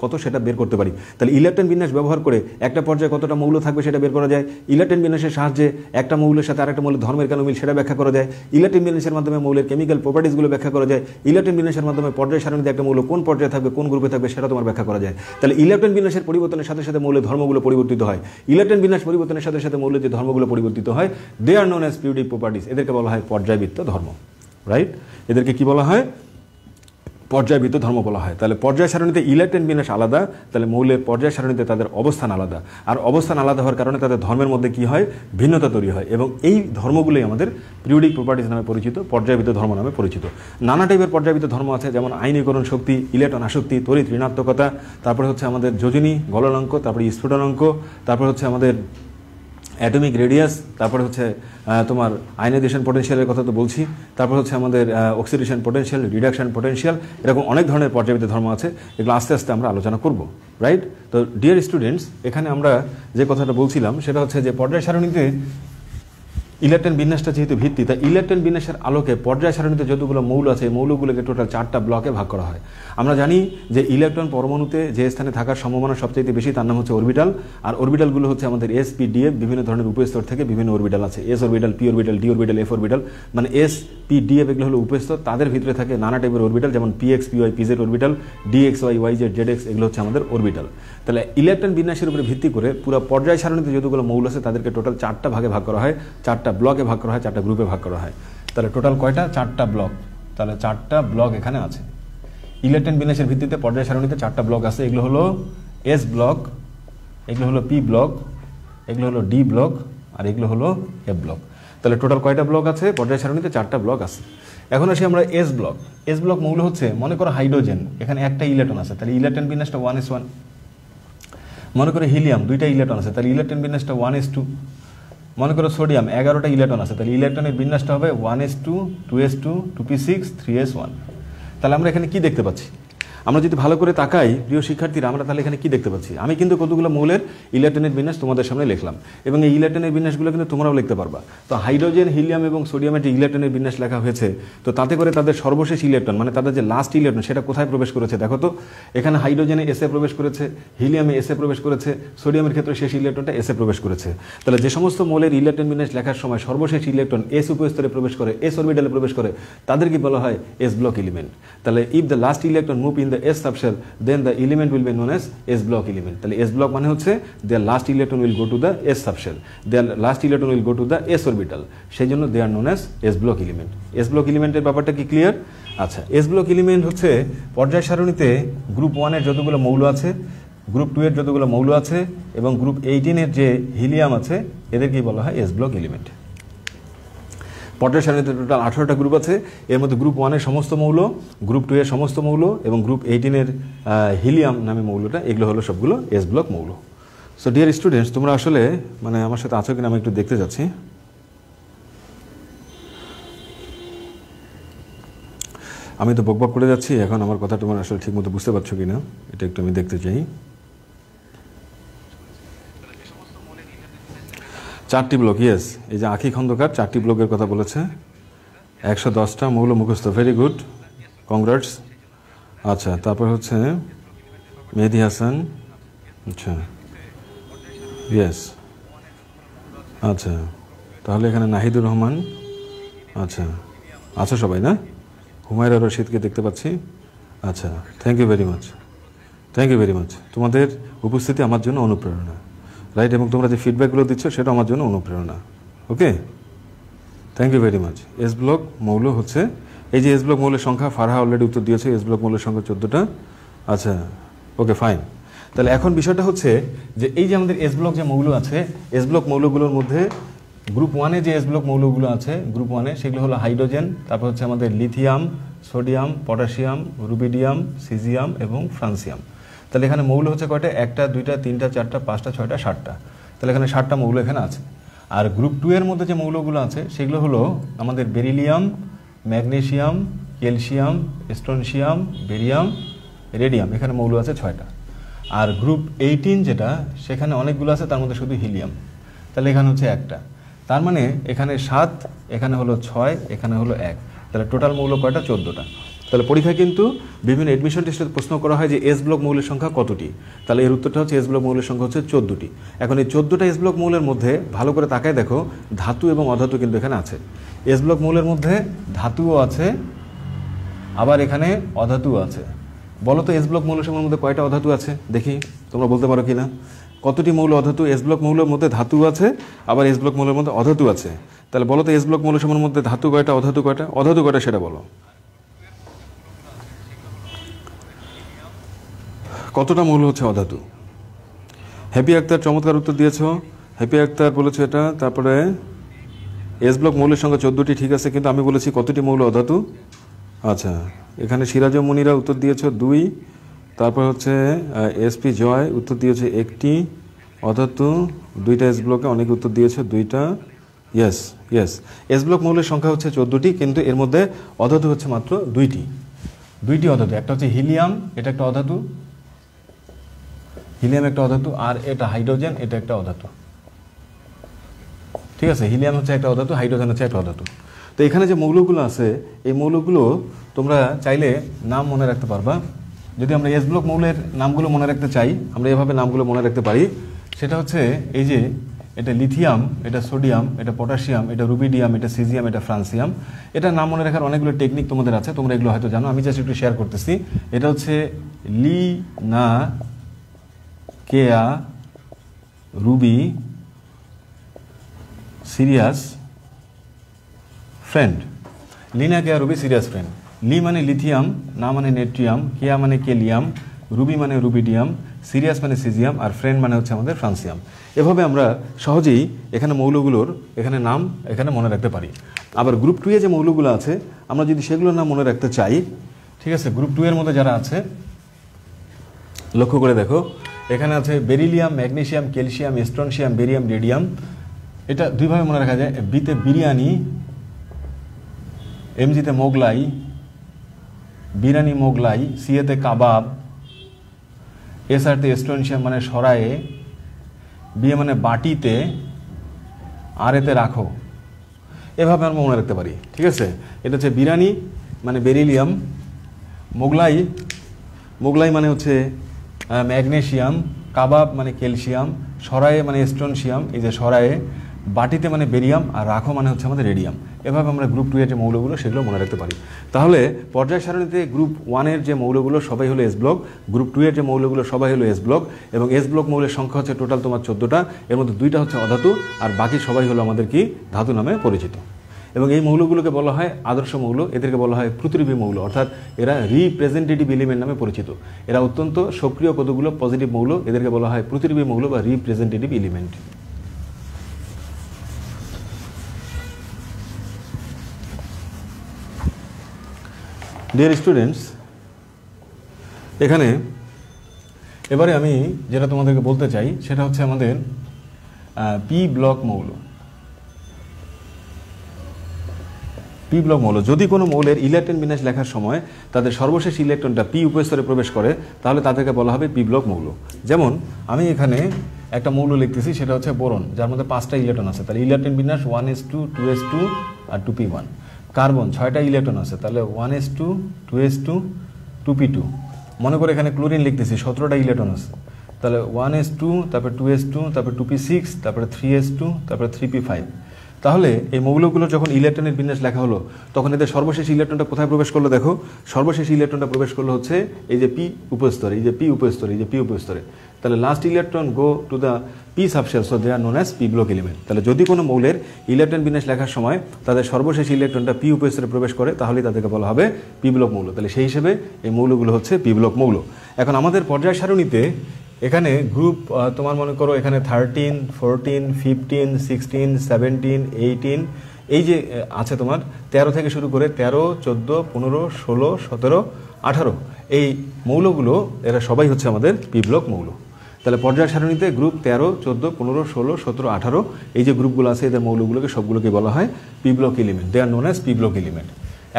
কত সেটা বের করতে পারি। তাহলে ইলেকট্রন বিন্যাস ব্যবহার করে একটা পর্যায়ে কতটা মৌল থাকবে সেটা বের করা যায়। ইলেকট্রন বিন্যাসের সাহায্যে একটা মৌলের সাথে আরেকটা মৌলের ধর্মের কেন মিল সেটা ব্যাখ্যা করা যায়। ইলেকট্রন বিন্যাসের মাধ্যমে মৌলের কেমিক্যাল প্রপার্টিসগুলো ব্যাখ্যা করা যায়। ইলেকট্রন বিন্যাসের মাধ্যমে পর্যায় সারণীতে একটা মৌল কোন পর্যায়ে থাকবে, কোন গ্রুপে থাকবে সেটা তোমার ব্যাখ্যা করা যায়। তাহলে ইলেকট্রন বিন্যাসের পরিবর্তনের সাথে সাথে মৌলের ধর্মগুলো পরিবর্তিত হয়। ইলেকট্রন বিন্যাস পরিবর্তনের সাথে সাথে মৌলের যে ধর্মগুলো পরিবর্তিত হয় they are known as periodic properties, এদেরকে বলা হয় পর্যায়বৃত্ত ধর্ম, রাইট। এদেরকে কি বলা হয়, পর্যায়বৃত্ত ধর্ম বলা হয়। তাহলে পর্যায় সারণীতে ইলেকট্রন বিন্যাস আলাদা, তাহলে মৌলের পর্যায় সারণীতে তাদের অবস্থান আলাদা, আর অবস্থান আলাদা হওয়ার কারণে তাদের ধর্মের মধ্যে কি হয়, ভিন্নতা তৈরি হয়, এবং এই ধর্মগুলোই আমাদের পিরিয়ডিক প্রপার্টিস নামে পরিচিত, পর্যায়বৃত্ত ধর্ম নামে পরিচিত। নানা টাইপের পর্যায়বৃত্ত ধর্ম আছে, যেমন আয়নীকরণ শক্তি, ইলেকট্রন আসক্তি, তড়িৎ ঋণাত্মকতা, তারপরে হচ্ছে আমাদের যোজনী গলনাঙ্ক, তারপরে স্ফুটনাঙ্ক, তারপর হচ্ছে আমাদের অ্যাটমিক রেডিয়াস, তারপরে হচ্ছে তোমার আয়নাইজেশন পোটেনশিয়ালের কথা তো বলছি, তারপর হচ্ছে আমাদের অক্সিডেশন পোটেনশিয়াল, রিডাকশন পোটেনশিয়াল, এরকম অনেক ধরনের পর্যায়ভিত্তিক ধর্ম আছে, এগুলো আস্তে আস্তে আমরা আলোচনা করব, রাইট? তো ডিয়ার স্টুডেন্টস, এখানে আমরা যে কথাটা বলছিলাম সেটা হচ্ছে যে পর্যায় সারণীতে ইলেকট্রন বিন্যাসটা যেহেতু ভিত্তি, তাই ইলেকট্রন বিন্যাসের আলোকে পর্যায় সারণীতে যতগুলো মৌল আছে এই মৌলগুলোকে টোটাল 4টা ব্লকে ভাগ করা হয়। আমরা জানি যে ইলেকট্রন পরমাণুতে যে স্থানে থাকার সম্ভাবনা সবচেয়ে বেশি তার নাম হচ্ছে অরবিটাল, আর অরবিটালগুলো হচ্ছে আমাদের এস, পি, ডি, এফ, বিভিন্ন ধরনের উপস্তর থেকে বিভিন্ন অরবিটাল আছে, S orbital, P orbital, D orbital, F orbital, মানে এস, পি, ডি, এফ এগুলো হলো উপস্তর, তাদের ভিতরে থাকে নানা টাইপের অরবিটাল, যেমন p x, p y, p z orbital, d x y, y z, z x, এগুলো হচ্ছে আমাদের অরবিটাল। তাহলে ইলেকট্রন বিন্যাসের উপরে ভিত্তি করে পুরো পর্যায় সারণীতে যতগুলো মৌল আছে তাদেরকে টোটাল 4টা ভাগে ভাগ করা হয়, 4টা ব্লকে ভাগ করা হয়, 4টা গ্রুপে ভাগ করা হয়। তাহলে টোটাল কয়টা? 4টা ব্লক। তাহলে 4টা ব্লক এখানে আছে। ইলেকট্রন বিন্যাসের ভিত্তিতে পর্যায় সারণীতে 4টা ব্লক আছে, এগুলো হলো এস ব্লক, এগুলো হলো পি ব্লক, এগুলো হলো ডি ব্লক, আর এগুলো হলো এফ ব্লক। তাহলে টোটাল কয়টা ব্লক আছে? পর্যায় সারণীতে 4টা ব্লক আছে। এখন আসি আমরা এস ব্লক। এস ব্লক মৌল হচ্ছে, মনে করো হাইড্রোজেন, এখানে একটা ইলেকট্রন আছে, তাহলে ইলেকট্রন বিন্যাসটা 1s1। মনে করো হিলিয়াম, 2টা ইলেকট্রন আছে, তাহলে ইলেকট্রন বিন্যাসটা 1s2। মনে করো সোডিয়াম, 11টা ইলেকট্রন আছে, তাহলে ইলেকট্রনের বিন্যাসটা হবে 1s2, 2s2, 2p6, 3s1। তাহলে আমরা এখানে কি দেখতে পাচ্ছি? আমরা যদি ভালো করে তাকাই প্রিয় শিক্ষার্থীরা, আমরা তাহলে এখানে কি দেখতে পাচ্ছি? আমি কিন্তু কতগুলো মৌলের ইলেকট্রনের বিন্যাস তোমাদের সামনে লিখলাম, এবং এই ইলেকট্রনের বিন্যাসগুলো কিন্তু তোমরাও লিখতে পারবা। তো হাইড্রোজেন, হিলিয়াম এবং সোডিয়ামের যে ইলেকট্রনের বিন্যাস লেখা হয়েছে, তো তাতে করে তাদের সর্বশেষ ইলেকট্রন, মানে তাদের যে লাস্ট ইলেকট্রন, সেটা কোথায় প্রবেশ করেছে দেখো তো। এখানে হাইড্রোজেনে এসে প্রবেশ করেছে, হিলিয়ামে এসে প্রবেশ করেছে, সোডিয়ামের ক্ষেত্রে শেষ ইলেকট্রনটা এসে প্রবেশ করেছে। তাহলে যে সমস্ত মৌলের ইলেকট্রন বিন্যাস লেখার সময় সর্বশেষ ইলেকট্রন এস উপস্তরে প্রবেশ করে, এস অরবিটালে প্রবেশ করে, তাদেরকে বলা হয় এস ব্লক এলিমেন্ট। তাহলে if the last electron move in the S subshell, then the element will be known as S block element. তাহলে S block মানে হচ্ছে their last electron will go to the S subshell, their last electron will go to the S orbital, সেই জন্য they are known as S block element. S block element-এর ব্যাপারটা কি clear? আচ্ছা, S block element হচ্ছে পর্যায় সারণীতে group 1 এর যতগুলো মৌল আছে, গ্রুপ 2 এর যতগুলো মৌল আছে, এবং গ্রুপ 18 এর যে হিলিয়াম আছে, এদেরকেই বলা হয় S block element। পর্যায় সারণীতে টোটাল 18টা গ্রুপ আছে, এর মধ্যে গ্রুপ 1 এর সমস্ত মৌল, গ্রুপ 2 এর সমস্ত মৌল, এবং গ্রুপ 18 এর হিলিয়াম নামে মৌলটা, এগুলো হলো সবগুলো এস ব্লক মৌল। সো ডিয়ার স্টুডেন্টস, তোমরা আসলে মানে আমার সাথে আছো কিনা আমি একটু দেখতে যাচ্ছি। আমি তো বকবক করে যাচ্ছি, এখন আমার কথা তোমরা আসলে ঠিকমতো বুঝতে পারছো কিনা এটা একটু আমি দেখতে চাই। 4টি ব্লক, ইয়েস, এই যে আখি খন্দকার 4টি ব্লকের কথা বলেছে, 110টা মৌল মুখস্থ, ভেরি গুড, কংগ্রাটস। আচ্ছা, তারপর হচ্ছে মেহেদি হাসান, আচ্ছা, ইয়েস, আচ্ছা, তাহলে এখানে নাহিদুর রহমান, আচ্ছা, আছো সবাই না? হুমায়রা রশিদকে দেখতে পাচ্ছি, আচ্ছা, thank you very much, thank you very much. তোমাদের উপস্থিতি আমার জন্য অনুপ্রেরণা, রাইট, এবং তোমরা যে ফিডব্যাকগুলো দিচ্ছ সেটা আমার জন্য অনুপ্রেরণা। Okay, thank you very much. S block মৌল হচ্ছে, এই যে এস ব্লক মৌলের সংখ্যা, ফারহা অলরেডি উত্তর দিয়েছে, এস ব্লক মৌলের সংখ্যা 14টা। আচ্ছা, ওকে, ফাইন। তাহলে এখন বিষয়টা হচ্ছে যে এই যে আমাদের এস ব্লক যে মৌল আছে, এস ব্লক মৌলগুলোর মধ্যে গ্রুপ 1-এ যে এস ব্লক মৌলগুলো আছে, গ্রুপ 1-এ সেগুলো হলো হাইড্রোজেন, তারপর হচ্ছে আমাদের lithium, sodium, potassium, rubidium, caesium এবং ফ্রান্সিয়াম। তাহলে এখানে মৌল হচ্ছে কয়টা? 1টা, 2টা, 3টা, 4টা, 5টা, 6টা, 7টা। তাহলে এখানে 7টা মৌল এখানে আছে। আর গ্রুপ 2 এর মধ্যে যে মৌলগুলো আছে সেগুলো হলো আমাদের beryllium, magnesium, calcium, strontium, barium, radium, এখানে মৌল আছে 6টা। আর গ্রুপ 18 যেটা, সেখানে অনেকগুলো আছে, তার মধ্যে শুধু হিলিয়াম, তাহলে এখানে হচ্ছে 1টা। তার মানে এখানে 7, এখানে হলো 6, এখানে হলো 1, তাহলে টোটাল মৌল কয়টা? 14টা। তাহলে পরীক্ষায় কিন্তু বিভিন্ন এডমিশন টেস্টে প্রশ্ন করা হয় যে এস ব্লক মৌলের সংখ্যা কতটি, তাহলে এর উত্তরটা হচ্ছে এস ব্লক মৌলের সংখ্যা হচ্ছে 14টি। এখন এই 14টা এস ব্লক মৌলের মধ্যে ভালো করে তাকায় দেখো, ধাতু এবং অধাতু কিন্তু এখানে আছে। এস ব্লক মৌলের মধ্যে ধাতুও আছে, আবার এখানে অধাতুও আছে। বলো তো এস ব্লক মৌলের সংখ্যার মধ্যে কয়টা অধাতু আছে? দেখি তোমরা বলতে পারো কিনা, কতটি মৌল অধাতু? এস ব্লক মৌলের মধ্যে ধাতু আছে, আবার এস ব্লক মৌলের মধ্যে অধাতু আছে। তাহলে বলো তো এস ব্লক মৌলের সংখ্যার মধ্যে ধাতু কয়টা, অধাতু কয়টা? অধাতু কয়টা সেটা বলো। কতটা মৌল হচ্ছে অধাতু? হ্যাপি আক্তার চমৎকার উত্তর দিয়েছ, হ্যাপি আক্তার বলেছো এটা। তারপরে এস ব্লক মৌলের সংখ্যা 14টি, ঠিক আছে, কিন্তু আমি বলেছি কতটি মৌল অধাতু। আচ্ছা, এখানে সিরাজ মনিরা উত্তর দিয়েছ 2, তারপর হচ্ছে এসপি জয় উত্তর দিয়েছে 1টি, অধাতু দুইটা এস ব্লকে অনেক উত্তর দিয়েছে, দুইটা। ইয়েস ইয়েস, এস ব্লক মৌলের সংখ্যা হচ্ছে 14টি, কিন্তু এর মধ্যে অধাতু হচ্ছে মাত্র দুইটি অধাতু। একটা হচ্ছে হিলিয়াম, এটা একটা অধাতু, হিলিয়াম একটা অধাতু, আর এটা হাইড্রোজেন, এটা একটা অধাতু। ঠিক আছে, হিলিয়াম হচ্ছে একটা অধাতু, হাইড্রোজেন হচ্ছে একটা অধাতু। তো এখানে যে মৌলগুলো আছে এই মৌলগুলো তোমরা চাইলে নাম মনে রাখতে পারবা। যদি আমরা এস ব্লক মৌলের নামগুলো মনে রাখতে চাই, আমরা এভাবে নামগুলো মনে রাখতে পারি। সেটা হচ্ছে এই যে এটা লিথিয়াম, এটা সোডিয়াম, এটা পটাশিয়াম, এটা রুবিডিয়াম, এটা সিজিয়াম, এটা ফ্রান্সিয়াম। এটা নাম মনে রাখার অনেকগুলো টেকনিক তোমাদের আছে, তোমরা এগুলো হয়তো জানো, আমি জাস্ট একটু শেয়ার করতেছি। এটা হচ্ছে লি না কেয়া রুবি সিরিয়াস ফ্রেন্ড। লিনা কেয়া রুবি সিরিয়াস ফ্রেন্ড। লি মানে লিথিয়াম, না মানে নেট্রিয়াম, কেয়া মানে কেলিয়াম, রুবি মানে রুবিডিয়াম, সিরিয়াস মানে সিজিয়াম, আর ফ্রেন্ড মানে হচ্ছে আমাদের ফ্রান্সিয়াম। এভাবে আমরা সহজেই এখানে মৌলগুলোর এখানে নাম এখানে মনে রাখতে পারি। আবার গ্রুপ 2 এ যে মৌলগুলো আছে আমরা যদি সেগুলোর নাম মনে রাখতে চাই, ঠিক আছে, গ্রুপ 2 এর মধ্যে যারা আছে লক্ষ্য করে দেখো, এখানে আছে beryllium, magnesium, calcium, strontium, barium, radium. এটা দুইভাবে মনে রাখা যায়, বিতে বিরিয়ানি, এমজিতে মোগলাই, বিরিয়ানি মোগলাই, সিএতে কাবাব, এসআরতে স্ট্রনসিয়াম মানে সরায়ে, বিয়ে মানে বাটিতে, আর এতে রাখো। এভাবে আমরা মনে রাখতে পারি। ঠিক আছে, এটা হচ্ছে বিরিয়ানি মানে বেরিলিয়াম, মোগলাই, মোগলাই মানে হচ্ছে ম্যাগনেসিয়াম, কাবাব মানে ক্যালসিয়াম, সরায়ে মানে স্ট্রনসিয়াম, এই যে সরায়ে, বাটিতে মানে বেরিয়াম, আর রাখো মানে হচ্ছে আমাদের রেডিয়াম। এভাবে আমরা গ্রুপ 2 এর যে মৌলগুলো সেগুলো মনে রাখতে পারি। তাহলে পর্যায় সারণীতে গ্রুপ 1 এর যে মৌলগুলো সবাই হলো এস ব্লক, গ্রুপ 2 এর যে মৌলগুলো সবাই হলো এস ব্লক, এবং এস ব্লক মৌলের সংখ্যা হচ্ছে টোটাল তোমার 14টা, এর মধ্যে 2টা হচ্ছে অধাতু, আর বাকি সবাই হলো আমাদের কি ধাতু নামে পরিচিত। এবং এই মৌলগুলোকে বলা হয় আদর্শ মৌল, এদেরকে বলা হয় প্রতিরূপী মৌল, অর্থাৎ এরা রিপ্রেজেন্টেটিভ এলিমেন্ট নামে পরিচিত। এরা অত্যন্ত সক্রিয় কতগুলো পজিটিভ মৌল, এদেরকে বলা হয় প্রতিরূপী মৌল বা রিপ্রেজেন্টেটিভ এলিমেন্ট। ডিয়ার স্টুডেন্টস, এখানে এবারে আমি যেটা তোমাদেরকে বলতে চাই সেটা হচ্ছে আমাদের পি ব্লক মৌল। পি ব্লক মৌল, যদি কোনো মৌলের ইলেকট্রন বিন্যাস লেখার সময় তাদের সর্বশেষ ইলেকট্রনটা পি উপস্তরে প্রবেশ করে তাহলে তাদেরকে বলা হবে পি ব্লক মৌল। যেমন আমি এখানে একটা মৌল লিখতেছি, সেটা হচ্ছে বোরন, যার মধ্যে 5টা ইলেকট্রন আছে, তাহলে ইলেকট্রন বিন্যাস 1s2 2s2 আর 2p1। কার্বন 6টা ইলেকট্রন আছে, তাহলে 1s2 2s2 2p2। মনে করে এখানে ক্লোরিন লিখতেছি, 17টা ইলেকট্রন আছে, তাহলে 1s2, তারপর 2s2, তারপর 2p6, তারপরে 3s2, তারপরে 3p5। তাহলে এই মৌলগুলো যখন ইলেকট্রনের বিন্যাস লেখা হলো তখন এদের সর্বশেষ ইলেকট্রনটা কোথায় প্রবেশ করলো? দেখো, সর্বশেষ ইলেকট্রনটা প্রবেশ করলো হচ্ছে এই যে পি উপস্তরে, এই যে পি উপস্তরে, এই যে পি উপস্তরে। তাহলে last electron go to the p subshell, so they are known as p block element. তাহলে যদি কোনো মৌলের ইলেকট্রন বিন্যাস লেখার সময় তাদের সর্বশেষ ইলেকট্রনটা পি উপস্তরে প্রবেশ করে তাহলেই তাদেরকে বলা হবে পি ব্লক মৌল। তাহলে সেই হিসেবে এই মৌলগুলো হচ্ছে পি ব্লক মৌল। এখন আমাদের পর্যায় সারণীতে এখানে গ্রুপ তোমার মনে করো এখানে 13, 14, 15, 16, 17, 18 এই যে আছে তোমার 13 থেকে শুরু করে 13, 14, 15, 16, 17, 18 এই মৌলগুলো এরা সবাই হচ্ছে আমাদের পি ব্লক মৌল। তাহলে পর্যায় সারণীতে গ্রুপ 13, 14, 15, 16, 17, 18 এই যে গ্রুপগুলো আছে এদের মৌলগুলোকে সবগুলোকে বলা হয় p block element. They are known as p block element.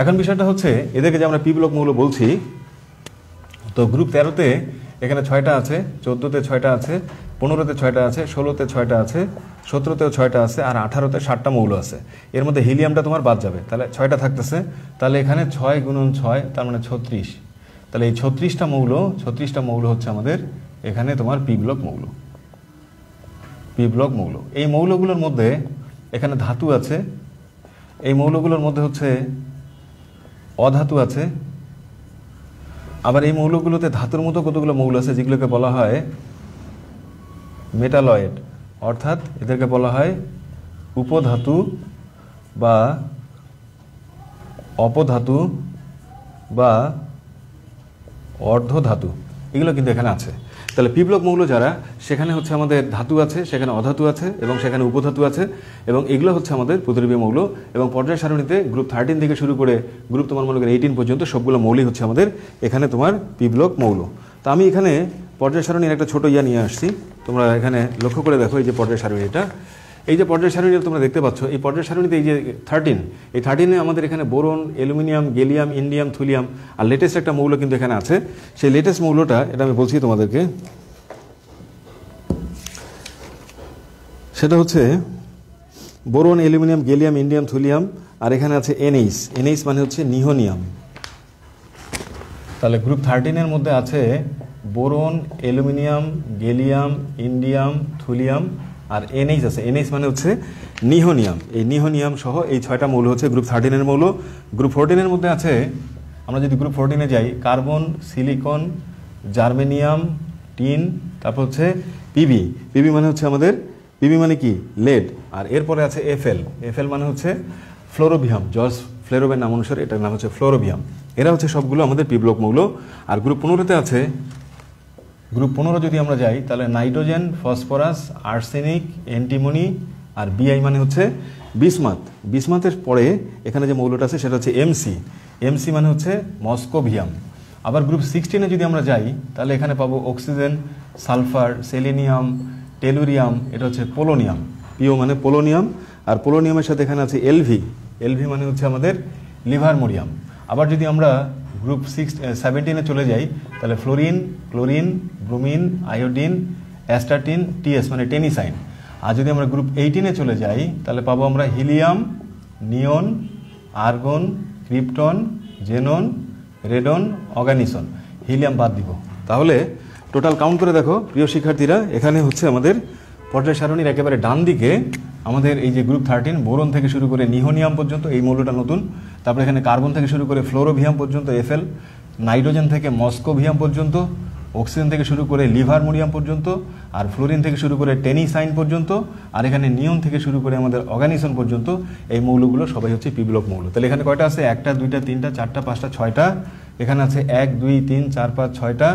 এখন বিষয়টা হচ্ছে এদেরকে যে আমরা পি ব্লক মৌল বলছি, তো গ্রুপ 13তে এখানে 6টা আছে, 14তে 6টা আছে, 15তে 6টা আছে, 16তে 6টা আছে, 17তেও 6টা আছে, আর 18তে 7টা মৌল আছে। এর মধ্যে হিলিয়ামটা তোমার বাদ যাবে, তাহলে 6টা থাকতেছে। তাহলে এখানে 6 গুণন 6 তার মানে 36। তাহলে এই 36টা মৌল হচ্ছে আমাদের এখানে তোমার পি ব্লক মৌল। পি ব্লক মৌল, এই মৌলগুলোর মধ্যে এখানে ধাতু আছে, এই মৌলগুলোর মধ্যে হচ্ছে অধাতু আছে, আবার এই মৌলগুলোতে ধাতুর মতো কতগুলো মৌল আছে যেগুলোকে বলা হয় মেটালয়েড, অর্থাৎ এদেরকে বলা হয় উপধাতু বা অপধাতু বা অর্ধধাতু, এগুলো কিন্তু এখানে আছে। তাহলে পি ব্লক মৌল যারা, সেখানে হচ্ছে আমাদের ধাতু আছে, সেখানে অধাতু আছে এবং সেখানে উপধাতু আছে, এবং এগুলো হচ্ছে আমাদের প্রতিরূপী মৌল। এবং পর্যায় সারণীতে গ্রুপ 13 থেকে শুরু করে গ্রুপ তোমার মনে করেন 18 পর্যন্ত সবগুলো মৌলই হচ্ছে আমাদের এখানে তোমার পি ব্লক মৌল। তো আমি এখানে পর্যায় সারণীর একটা ছোট নিয়ে আসছি। তোমরা এখানে লক্ষ্য করে দেখো, এই যে পর্যায় সারণীটা, এই যে পর্যায় সারণীটা তোমরা দেখতে পাচ্ছ, এই পর্যায় সারণীতে এই যে 13, এই 13-এ আমাদের এখানে boron, aluminium, gallium, indium, thulium আর লেটেস্ট একটা মৌল কিন্তু এখানে আছে। সেই লেটেস্ট মৌলটা এটা আমি বলছি তোমাদেরকে, সেটা হচ্ছে boron, aluminium, gallium, indium, thulium আর এখানে আছে NH। NH মানে হচ্ছে নিহোনিয়াম। তাহলে গ্রুপ 13-এর মধ্যে আছে boron, aluminium, gallium, indium, thulium আর NH আছে। NH মানে হচ্ছে নিহোনিয়াম। এই নিহোনিয়াম সহ এই 6টা মৌল হচ্ছে গ্রুপ 13-এর মৌল। গ্রুপ 14-এর মধ্যে আছে, আমরা যদি গ্রুপ 14-এ যাই, কার্বন, সিলিকন, জার্মেনিয়াম, টিন, তারপর হচ্ছে পিবি। পিবি মানে হচ্ছে আমাদের, পিবি মানে কি লেড। আর এরপরে আছে FL। FL মানে হচ্ছে ফ্লোরোবিয়াম। জর্জ ফ্লেরোভের নাম অনুসারে এটার নাম হচ্ছে ফ্লোরোবিয়াম। এরা হচ্ছে সবগুলো আমাদের পি ব্লক মৌল। আর গ্রুপ 15-তে আছে, গ্রুপ 15 যদি আমরা যাই তাহলে নাইট্রোজেন, ফসফরাস, আর্সেনিক, অ্যান্টিমনি আর BI মানে হচ্ছে বিসমাথ। বিসমাথের পরে এখানে যে মৌলটা আছে সেটা হচ্ছে MC। MC মানে হচ্ছে মস্কোভিয়াম। আবার গ্রুপ 16-এ যদি আমরা যাই তাহলে এখানে পাবো অক্সিজেন, সালফার, সেলেনিয়াম, টেলুরিয়াম, এটা হচ্ছে পোলোনিয়াম। পিও মানে পোলোনিয়াম। আর পোলোনিয়ামের সাথে এখানে আছে LV। LV মানে হচ্ছে আমাদের লিভারমোরিয়াম। আবার যদি আমরা গ্রুপ 17-এ চলে যাই তাহলে fluorine, chlorine, bromine, iodine, astatine, TS মানে টেনিসাইন। আর যদি আমরা গ্রুপ 18-এ চলে যাই তাহলে পাবো আমরা helium, neon, argon, krypton, xenon, radon, oganesson. Helium বাদ দিব। তাহলে টোটাল কাউন্ট করে দেখো প্রিয় শিক্ষার্থীরা, এখানে হচ্ছে আমাদের পর্যায় সারণীর একেবারে ডান দিকে আমাদের এই যে গ্রুপ 13, বোরন থেকে শুরু করে নিহোনিয়াম পর্যন্ত, এই মৌলটা নতুন। তারপরে এখানে কার্বন থেকে শুরু করে ফ্লোরোভিয়াম পর্যন্ত FL, নাইট্রোজেন থেকে মস্কোভিয়াম পর্যন্ত, অক্সিজেন থেকে শুরু করে লিভারমোরিয়াম পর্যন্ত, আর ফ্লোরিন থেকে শুরু করে টেনিসাইন পর্যন্ত, আর এখানে নিয়ন থেকে শুরু করে আমাদের অর্গানিসন পর্যন্ত। এই মৌলগুলো সবাই হচ্ছে পি ব্লক মৌল। তাহলে এখানে কয়টা আছে? 1টা, 2টা, 3টা, 4টা, 5টা, 6টা। এখানে আছে 1, 2, 3, 4, 5, 6টা।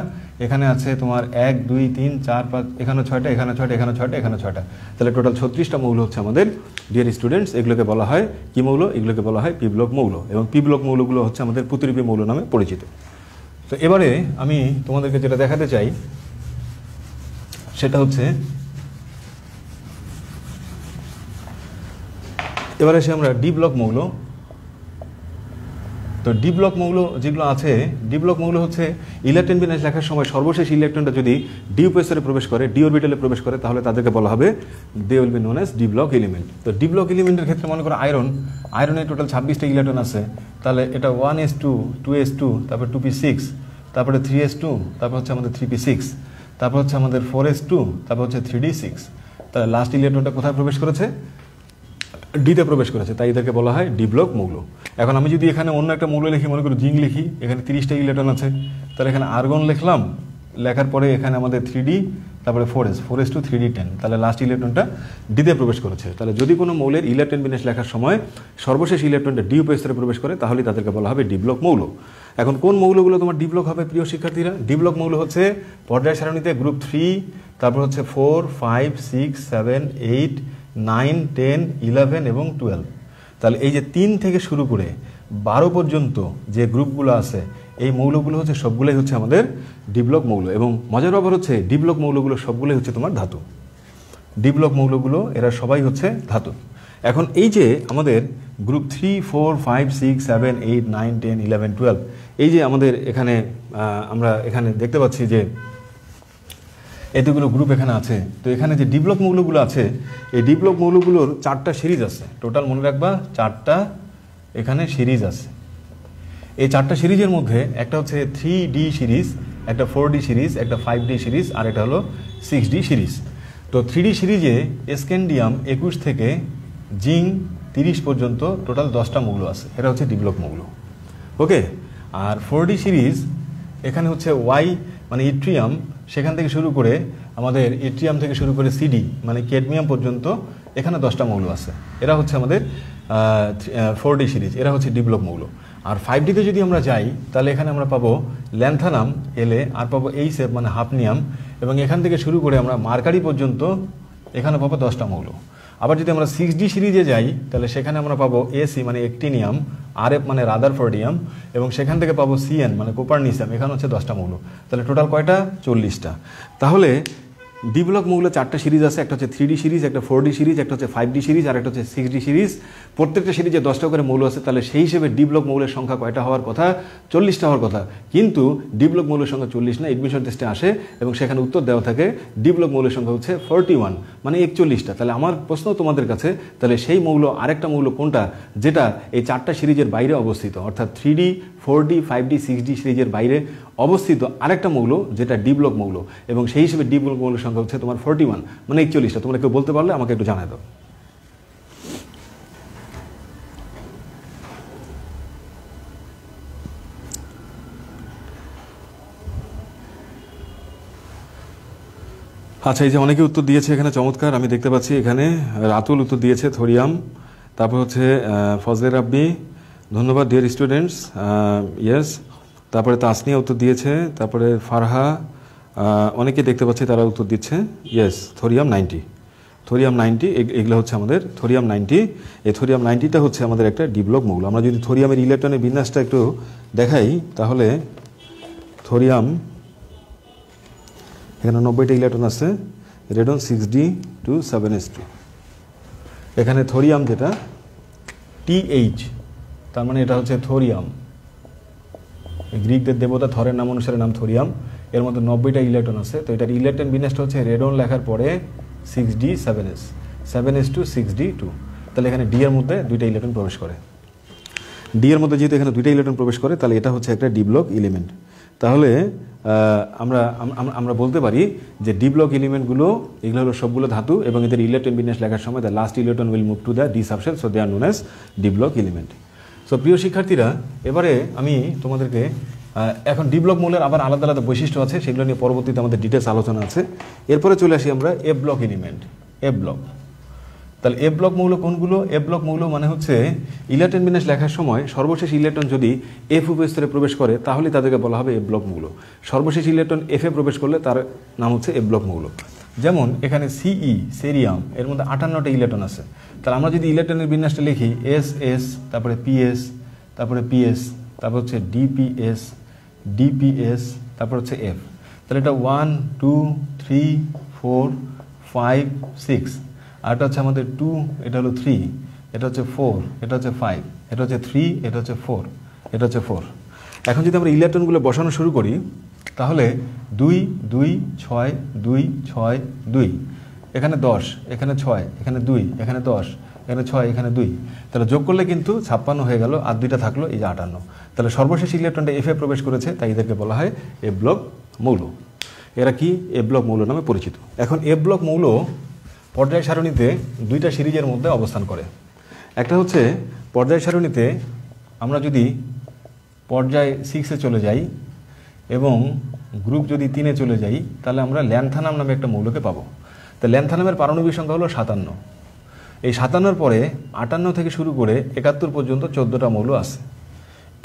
এখানে আছে তোমার 1, 2, 3, 4, 5, এখানে 6টা, এখানে 6টা, এখানে 6টা, এখানে 6টা। তাহলে টোটাল 36টা মৌল হচ্ছে আমাদের ডিয়ার স্টুডেন্টস। এগুলোকে বলা হয় কি মৌল? এগুলোকে বলা হয় পি ব্লক মৌল। এবং পি ব্লক মৌলগুলো হচ্ছে আমাদের প্রতিরূপী মৌল নামে পরিচিত। তো এবারে আমি তোমাদেরকে যেটা দেখাতে চাই সেটা হচ্ছে, এবারে এসে আমরা ডি ব্লক মৌল। তো ডি ব্লক মৌল যেগুলো আছে, ডি ব্লক মৌল হচ্ছে ইলেকট্রন বিন্যাস লেখার সময় সর্বশেষ ইলেকট্রনটা যদি ডি উপস্তরে প্রবেশ করে, ডি অরবিটালে প্রবেশ করে, তাহলে তাদেরকে বলা হবে they will be known as d block element. তো ডি ব্লক এলিমেন্টের ক্ষেত্রে মনে করো আয়রন, আয়রনের টোটাল 26টা ইলেকট্রন আছে। তাহলে এটা 1s2, 2s2, তারপর 2p6, তারপরে 3s2, তারপর হচ্ছে আমাদের 3p6, তারপর হচ্ছে আমাদের 4s2, তারপর হচ্ছে 3d6। তাহলে লাস্ট ইলেকট্রনটা কোথায় প্রবেশ করেছে? ডিতে প্রবেশ করেছে, তাই এদেরকে বলা হয় ডি ব্লক মৌল। এখন আমি যদি এখানে অন্য একটা মৌল লিখি, মনে করি জিঙ্ক লিখি, এখানে 30টা ইলেকট্রন আছে, তাহলে এখানে আর্গন লিখলাম, লেখার পরে এখানে আমাদের 3d, তারপরে 4s2, 3d10, তাহলে লাস্ট ইলেকট্রনটা ডিতে প্রবেশ করেছে। তাহলে যদি কোনো মৌলের ইলেকট্রন বিন্যাস লেখার সময় সর্বশেষ ইলেকট্রনটা ডি উপস্তরে প্রবেশ করে, তাহলে তাদেরকে বলা হবে ডি ব্লক মৌল। এখন কোন মৌলগুলো তোমার ডি ব্লক হবে প্রিয় শিক্ষার্থীরা? ডি ব্লক মৌল হচ্ছে পর্যায় সারণীতে গ্রুপ 3, তারপর হচ্ছে 4, 5, 6, 7, 8, 9, 10, 11 এবং 12। তাহলে এই যে 3 থেকে শুরু করে 12 পর্যন্ত যে গ্রুপগুলো আছে, এই মৌলগুলো হচ্ছে সবগুলোই হচ্ছে আমাদের ডি ব্লক মৌল। এবং মজার ব্যাপার হচ্ছে ডি ব্লক মৌলগুলো সবগুলোই হচ্ছে তোমার ধাতু। ডি ব্লক মৌলগুলো এরা সবাই হচ্ছে ধাতু। এখন এই যে আমাদের গ্রুপ 3, 4, 5, 6, 7, 8, 9, 10, 11, 12, এই যে আমাদের এখানে আমরা এখানে দেখতে পাচ্ছি যে এতগুলো গ্রুপ এখানে আছে। তো এখানে যে ডি ব্লক মৌলগুলো আছে, এই ডি ব্লক মৌলগুলোর 4টা সিরিজ আছে। টোটাল মনে রাখবা 4টা এখানে সিরিজ আছে। এই 4টা সিরিজের মধ্যে একটা হচ্ছে 3D সিরিজ, একটা 4D সিরিজ, একটা 5D সিরিজ, আর এটা হলো 6D সিরিজ। তো 3D সিরিজে স্ক্যান্ডিয়াম 21 থেকে জিঙ্ক 30 পর্যন্ত টোটাল 10টা মৌল আছে। এটা হচ্ছে ডি ব্লক মৌল। ওকে। আর 4D সিরিজ এখানে হচ্ছে ওয়াই মানে ইট্রিয়াম, সেখান থেকে শুরু করে আমাদের ইট্রিয়াম থেকে শুরু করে সিডি মানে ক্যাডমিয়াম পর্যন্ত এখানে 10টা মৌল আছে। এরা হচ্ছে আমাদের 4D সিরিজ, এরা হচ্ছে ডি ব্লক মৌল। আর 5Dতে যদি আমরা যাই তাহলে এখানে আমরা পাবো ল্যান্থানাম এলে, আর পাবো এইসএফ মানে হাফনিয়াম, এবং এখান থেকে শুরু করে আমরা মার্কারি পর্যন্ত এখানে পাবো 10টা মৌল। আবার যদি আমরা 6D সিরিজে যাই তাহলে সেখানে আমরা পাবো এসি মানে অ্যাক্টিনিয়াম, RF মানে রাদারফোর্ডিয়াম, এবং সেখান থেকে পাবো CN মানে কোপারনিসিয়াম, এখানে হচ্ছে 10টা মৌল। তাহলে টোটাল কয়টা? 40টা। তাহলে ডি ব্লক মৌলের 4টা সিরিজ আছে, একটা হচ্ছে 3D সিরিজ, একটা 4D সিরিজ, একটা হচ্ছে 5D সিরিজ, আর একটা হচ্ছে 6D সিরিজ। প্রত্যেকটা সিরিজে 10টা করে মৌল আছে। তাহলে সেই হিসেবে ডি ব্লক মৌলের সংখ্যা কয়টা হওয়ার কথা? 40টা হওয়ার কথা। কিন্তু ডি ব্লক মৌলের সংখ্যা 40 না, এডমিশন টেস্টে আসে এবং সেখানে উত্তর দেওয়া থাকে ডি ব্লক মৌলের সংখ্যা হচ্ছে 41 মানে 41টা। তাহলে আমার প্রশ্ন তোমাদের কাছে, তাহলে সেই মৌল আরেকটা মৌল কোনটা যেটা এই 4টা সিরিজের বাইরে অবস্থিত, অর্থাৎ 3D 4D 5D 6D সিরিজের বাইরে অবস্থিত আরেকটা মৌল যেটা ডি ব্লক মৌল, এবং সেই হিসেবে ডি ব্লক মৌলের সংখ্যা হচ্ছে তোমার 41 মানে 41টা। তোমরা কেউ বলতে পারলে আমাকে একটু জানাই দাও। আচ্ছা, এই যে অনেকে উত্তর দিয়েছে এখানে, চমৎকার। আমি দেখতে পাচ্ছি এখানে রাতুল উত্তর দিয়েছে থোরিয়াম, তারপর হচ্ছে ফজলে রাব্বি, ধন্যবাদ ডিয়ার স্টুডেন্টস, ইয়েস। তারপরে তাসনিয়া উত্তর দিয়েছে, তারপরে ফারহা, অনেকে দেখতে পাচ্ছি তারা উত্তর দিচ্ছে ইয়েস থোরিয়াম 90। থোরিয়াম 90 এগুলো হচ্ছে আমাদের থোরিয়াম 90। এই থোরিয়াম 90টা হচ্ছে আমাদের একটা ডি ব্লক মৌল। আমরা যদি থোরিয়ামের ইলেকট্রনের বিন্যাসটা একটু দেখাই, তাহলে থোরিয়াম এখানে 90টা ইলেকট্রন আছে, রেডন 6d2 7s2। এখানে থোরিয়াম যেটা TH, তার মানে এটা হচ্ছে থোরিয়াম। গ্রিকদের দেবতা থরের নাম অনুসারে নাম থোরিয়াম। এর মধ্যে 90টা ইলেকট্রন আছে। তো এটার ইলেকট্রন বিন্যাসটা হচ্ছে রেডন লেখার পরে 6d 7s 7s2 6d2। তাহলে এখানে ডি এর মধ্যে 2টা ইলেকট্রন প্রবেশ করে। ডি এর মধ্যে যেহেতু এখানে 2টা ইলেকট্রন প্রবেশ করে, তাহলে এটা হচ্ছে একটা ডি ব্লক এলিমেন্ট। তাহলে আমরা বলতে পারি যে ডি ব্লক এলিমেন্টগুলো এগুলো হলো সবগুলো ধাতু, এবং এদের ইলেকট্রন বিন্যাস লেখার সময় the last electron will move to the d subshell, so they are known as d block element. So প্রিয় শিক্ষার্থীরা, এবারে আমি তোমাদেরকে এখন ডি ব্লক মৌলের আবার আলাদা আলাদা বৈশিষ্ট্য আছে, সেগুলো নিয়ে পরবর্তীতে আমাদের ডিটেলস আলোচনা আছে। এরপরে চলে আসি আমরা F block element, F block. তাহলে এফ ব্লক মৌল কোনগুলো? এফ ব্লক মৌল মানে হচ্ছে ইলেকট্রন বিন্যাস লেখার সময় সর্বশেষ ইলেকট্রন যদি এফ উপস্তরে প্রবেশ করে তাহলে তাদেরকে বলা হবে এফ ব্লক মৌল। সর্বশেষ ইলেকট্রন এফে প্রবেশ করলে তার নাম হচ্ছে এফ ব্লক মৌল। যেমন এখানে সিই সেরিয়াম, এর মধ্যে 58টা ইলেকট্রন আছে। তাহলে আমরা যদি ইলেকট্রনের বিন্যাসটা লিখি এস, তারপরে পিএস, তারপরে পিএস, তারপর হচ্ছে ডিপিএস, ডিপিএস, তারপর হচ্ছে এফ। তাহলে এটা 1 2 3 4 5 6, আর এটা হচ্ছে আমাদের 2, এটা হলো 3, এটা হচ্ছে 4, এটা হচ্ছে 5, এটা হচ্ছে 3, এটা হচ্ছে 4, এটা হচ্ছে 4। এখন যদি আমরা ইলেকট্রনগুলো বসানো শুরু করি, তাহলে 2 2 6 2 6 2, এখানে 10, এখানে 6, এখানে 2, এখানে 10, এখানে 6, এখানে 2। তাহলে যোগ করলে কিন্তু 56 হয়ে গেল, আর 2টা থাকলো, এই যে 58। তাহলে সর্বশেষ ইলেকট্রনটা এফে প্রবেশ করেছে, তাই এদেরকে বলা হয় এফ ব্লক মৌল। এরা কি এফ ব্লক মৌল নামে পরিচিত। এখন এফ ব্লক মৌল পর্যায় সারণীতে 2টা সিরিজের মধ্যে অবস্থান করে। একটা হচ্ছে পর্যায় সারণীতে আমরা যদি পর্যায় 6-এ চলে যাই এবং গ্রুপ যদি 3-এ চলে যাই, তাহলে আমরা ল্যান্থানাম নামে একটা মৌলকে পাবো। তো ল্যান্থানামের পারমাণবিক সংখ্যা হলো 57। এই 57-র পরে 58 থেকে শুরু করে 71 পর্যন্ত 14টা মৌল আছে।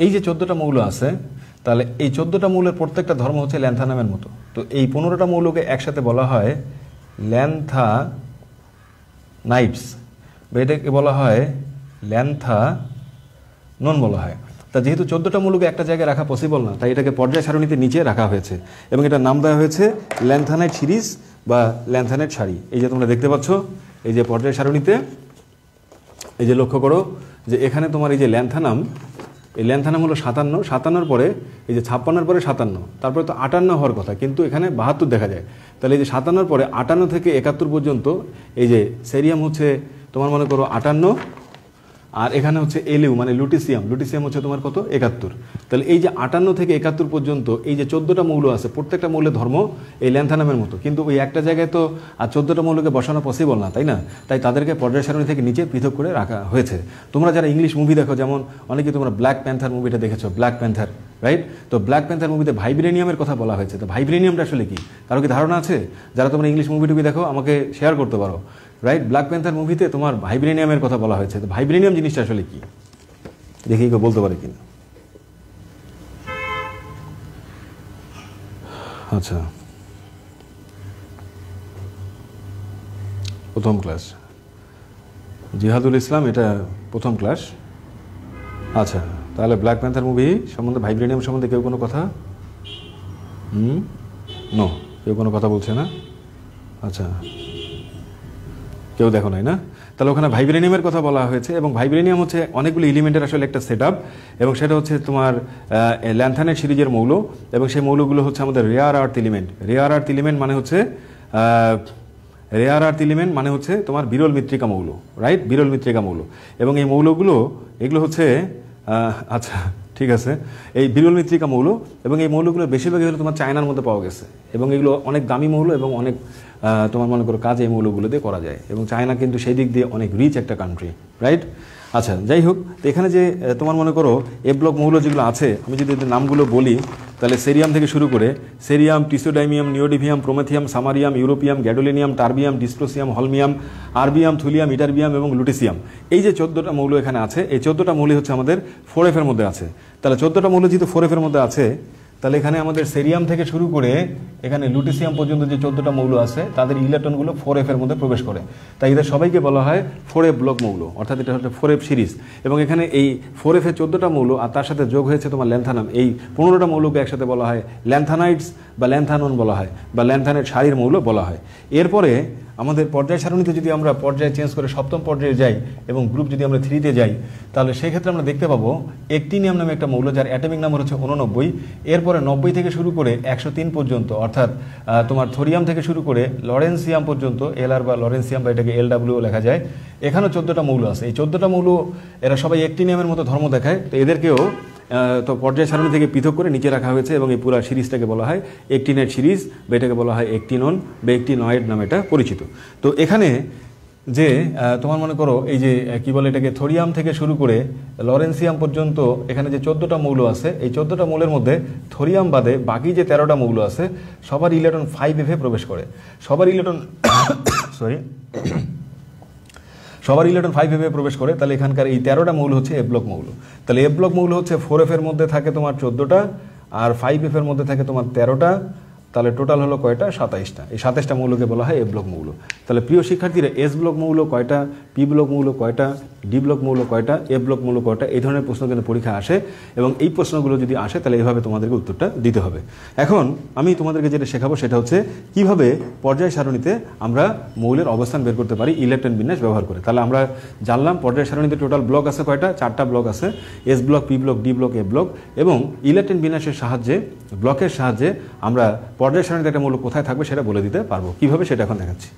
এই যে 14টা মৌল আছে, তাহলে এই 14টা মৌলের প্রত্যেকটা ধর্ম হচ্ছে ল্যান্থানামের মতো। তো এই 15টা মৌলকে একসাথে বলা হয় ল্যান্থানাইডস, বা এটাকে বলা হয় ল্যান্থানন বলা হয়। তা যেহেতু 14টা মৌলকে একটা জায়গায় রাখা পসিবল না, তাই এটাকে পর্যায় সারণীতে নিচে রাখা হয়েছে, এবং এটার নাম দেওয়া হয়েছে ল্যান্থানাইড সিরিজ বা ল্যান্থানাইড সারি। এই যে তোমরা দেখতে পাচ্ছ, এই যে পর্যায় সারণীতে, এই যে লক্ষ্য করো যে এখানে তোমার এই যে ল্যান্থানাম, এই ল্যান্থানাম হলো 57, 57-র পরে এই যে 56-র পরে 57, তারপরে তো 58 হওয়ার কথা, কিন্তু এখানে 72 দেখা যায়। তাহলে এই যে 57-র পরে 58 থেকে 71 পর্যন্ত এই যে সেরিয়াম হচ্ছে তোমার মনে করো 58, আর এখানে হচ্ছে এলিউ মানে লুটিসিয়াম, লুটিসিয়াম হচ্ছে তোমার কত 71। তাহলে এই যে 58 থেকে 71 পর্যন্ত এই যে 14টা মৌল আছে, প্রত্যেকটা মৌলের ধর্ম এই ল্যান্থানামের মতো, কিন্তু ওই একটা জায়গায় তো আর 14টা মৌলকে বসানো পসিবল না, তাই না? তাই তাদেরকে পর্যায় সারণী থেকে নিচে পৃথক করে রাখা হয়েছে। তোমরা যারা ইংলিশ মুভি দেখো, যেমন অনেকে তোমরা ব্ল্যাক প্যান্থার মুভিটা দেখেছো, ব্ল্যাক প্যান্থার, রাইট? তো ব্ল্যাক প্যান্থার মুভিতে ভাইব্রেনিয়ামের কথা বলা হয়েছে। তো ভাইব্রেনিয়ামটা আসলে কি, কারো কি ধারণা আছে? যারা তোমরা ইংলিশ মুভি টুভি দেখো আমাকে শেয়ার করতে পারো, রাইট? ব্ল্যাক প্যান্থার মুভিতে তোমার ভাইব্রেনিয়ামের কথা বলা হয়েছে। তো ভাইব্রেনিয়াম জিনিসটা আসলে কি, দেখি কেউ বলতে পারে কিনা। আচ্ছা, প্রথম ক্লাস জিহাদুল ইসলাম, এটা প্রথম ক্লাস। আচ্ছা, তাহলে ব্ল্যাক প্যান্থার মুভি সম্বন্ধে, ভাইব্রেনিয়াম সম্বন্ধে কেউ কোনো কথা? নো, কেউ কোনো কথা বলছে না। আচ্ছা, কেউ দেখো নাই না? তাহলে ওখানে ভাইব্রেনিয়ামের কথা বলা হয়েছে, এবং ভাইব্রেনিয়াম হচ্ছে অনেকগুলো এলিমেন্টের আসলে একটা সেট আপ, এবং সেটা হচ্ছে তোমার ল্যান্থানাইট সিরিজের মৌল, এবং সেই মৌলগুলো হচ্ছে আমাদের rare earth element. Rare earth element মানে হচ্ছে তোমার বিরল মৃত্তিকা মৌল, রাইট? বিরল মৃত্তিকা মৌল। এবং এই মৌলগুলো এগুলো হচ্ছে আচ্ছা ঠিক আছে, এই বিরল মৃত্তিকা মৌল, এবং এই মৌলগুলো বেশিরভাগই হলো তোমার চায়নার মধ্যে পাওয়া গেছে, এবং এগুলো অনেক দামি মৌল, এবং অনেক তোমার মনে করো কাজ এই মৌলগুলো দিয়ে করা যায়, এবং চায়না কিন্তু সেই দিক দিয়ে অনেক রিচ একটা কান্ট্রি, রাইট? আচ্ছা, যাই হোক, তো এখানে যে তোমার মনে করো এ ব্লক মৌল যেগুলো আছে, আমি যদি এদের নামগুলো বলি, তাহলে সেরিয়াম থেকে শুরু করে cerium, praseodymium, neodymium, promethium, samarium, europium, gadolinium, terbium, dysprosium, holmium, erbium, thulium, ytterbium এবং লুটেসিয়াম, এই যে 14টা মৌল এখানে আছে, এই 14টা মৌলই হচ্ছে আমাদের 4F এর মধ্যে আছে। তাহলে 14টা মৌল যেহেতু 4F এর মধ্যে আছে, তাহলে এখানে আমাদের সেরিয়াম থেকে শুরু করে এখানে লুটেসিয়াম পর্যন্ত যে 14টা মৌল আছে, তাদের ইলেকট্রনগুলো 4F এর মধ্যে প্রবেশ করে। তাই এদের সবাইকে বলা হয় 4F ব্লক মৌল, অর্থাৎ এটা হচ্ছে 4F সিরিজ। এবং এখানে এই 4F এর 14টা মৌল আর তার সাথে যোগ হয়েছে তোমার ল্যান্থানাম, এই 15টা মৌলকে একসাথে বলা হয় ল্যান্থানাইটস বা ল্যান্থানন বলা হয়, বা ল্যান্থানাইট সারির মৌল বলা হয়। এরপরে আমাদের পর্যায় সারণীতে যদি আমরা পর্যায়ে চেঞ্জ করে সপ্তম পর্যায়ে যাই এবং গ্রুপ যদি আমরা 3-তে যাই, তাহলে সেই ক্ষেত্রে আমরা দেখতে পাবো অ্যাক্টিনিয়াম নামে একটা মৌল, যার অ্যাটমিক নাম্বার হচ্ছে 89। এরপরে 90 থেকে শুরু করে 103 পর্যন্ত, অর্থাৎ তোমার থোরিয়াম থেকে শুরু করে লরেন্সিয়াম পর্যন্ত, LR বা লরেন্সিয়াম বা এটাকে LW লেখা যায়, এখানেও 14টা মৌল আছে। এই 14টা মৌল এরা সবাই অ্যাক্টিনিয়ামের মতো ধর্ম দেখায়, তো এদেরকেও তো পর্যায় সারণী থেকে পৃথক করে নিচে রাখা হয়েছে, এবং এই পুরো সিরিজটাকে বলা হয় অ্যাক্টিনাইট সিরিজ, বা এটাকে বলা হয় অ্যাক্টিনন বা অ্যাক্টিনয়েড নামে এটা পরিচিত। তো এখানে যে তোমার মনে করো এই যে কি বলে এটাকে, থোরিয়াম থেকে শুরু করে লরেন্সিয়াম পর্যন্ত এখানে যে 14টা মৌল আছে, এই 14টা মৌলের মধ্যে থোরিয়াম বাদে বাকি যে 13টা মৌল আছে, সবার ইলেকট্রন 5F এ প্রবেশ করে। সবার ইলেকট্রন সবার ইলেকট্রন 5F এ প্রবেশ করে। তাহলে এখানকার এই 13টা মৌল হচ্ছে এ ব্লক মৌল। তাহলে এ ব্লক মৌল হচ্ছে 4F এর মধ্যে থাকে তোমার 14টা, আর 5F এর মধ্যে থাকে তোমার 13টা, তাহলে টোটাল হলো কয়টা? 27টা। এই 27টা মৌলকে বলা হয় এ ব্লক মৌল। তাহলে প্রিয় শিক্ষার্থীরা, এস ব্লক মৌল কয়টা, পি ব্লক মৌল কয়টা, ডি ব্লক মৌল কয়টা, এ ব্লক মৌল কয়টা, এই ধরনের প্রশ্ন কিন্তু পরীক্ষা আসে, এবং এই প্রশ্নগুলো যদি আসে তাহলে এইভাবে তোমাদেরকে উত্তরটা দিতে হবে। এখন আমি তোমাদেরকে যেটা শেখাবো সেটা হচ্ছে কিভাবে পর্যায় সারণীতে আমরা মৌলের অবস্থান বের করতে পারি ইলেকট্রন বিন্যাস ব্যবহার করে। তাহলে আমরা জানলাম পর্যায় সারণীতে টোটাল ব্লক আছে কয়টা? 4টা ব্লক আছে, s block, p block, d block, a block, এবং ইলেকট্রন বিন্যাসের সাহায্যে, ব্লকের সাহায্যে আমরা পর্যায় সারণীতে একটা মৌল কোথায় থাকবে সেটা বলে দিতে পারবো। কিভাবে সেটা এখন দেখাচ্ছি।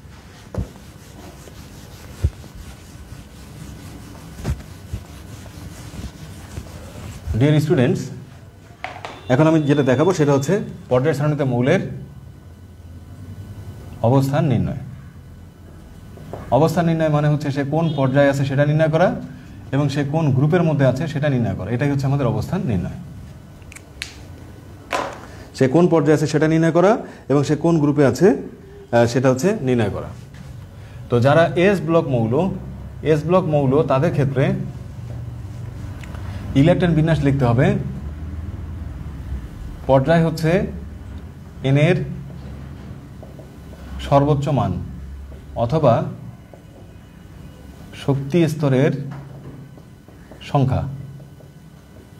ডিয়ার স্টুডেন্টস, এখন আমি যেটা দেখাবো সেটা হচ্ছে পর্যায় সারণীতে মৌলের অবস্থান নির্ণয়। অবস্থান নির্ণয় মানে হচ্ছে সে কোন পর্যায়ে আছে সেটা নির্ণয় করা, এবং সে কোন গ্রুপের মধ্যে আছে সেটা নির্ণয় করা। এটাই হচ্ছে আমাদের অবস্থান নির্ণয়। সে কোন পর্যায়ে আছে সেটা নির্ণয় করা, এবং সে কোন গ্রুপে আছে সেটা হচ্ছে নির্ণয় করা। তো যারা এস ব্লক মৌল তাদের ক্ষেত্রে ইলেকট্রন বিন্যাস লিখতে হবে, পর্যায় হচ্ছে এন এর সর্বোচ্চ মান অথবা শক্তি স্তরের সংখ্যা,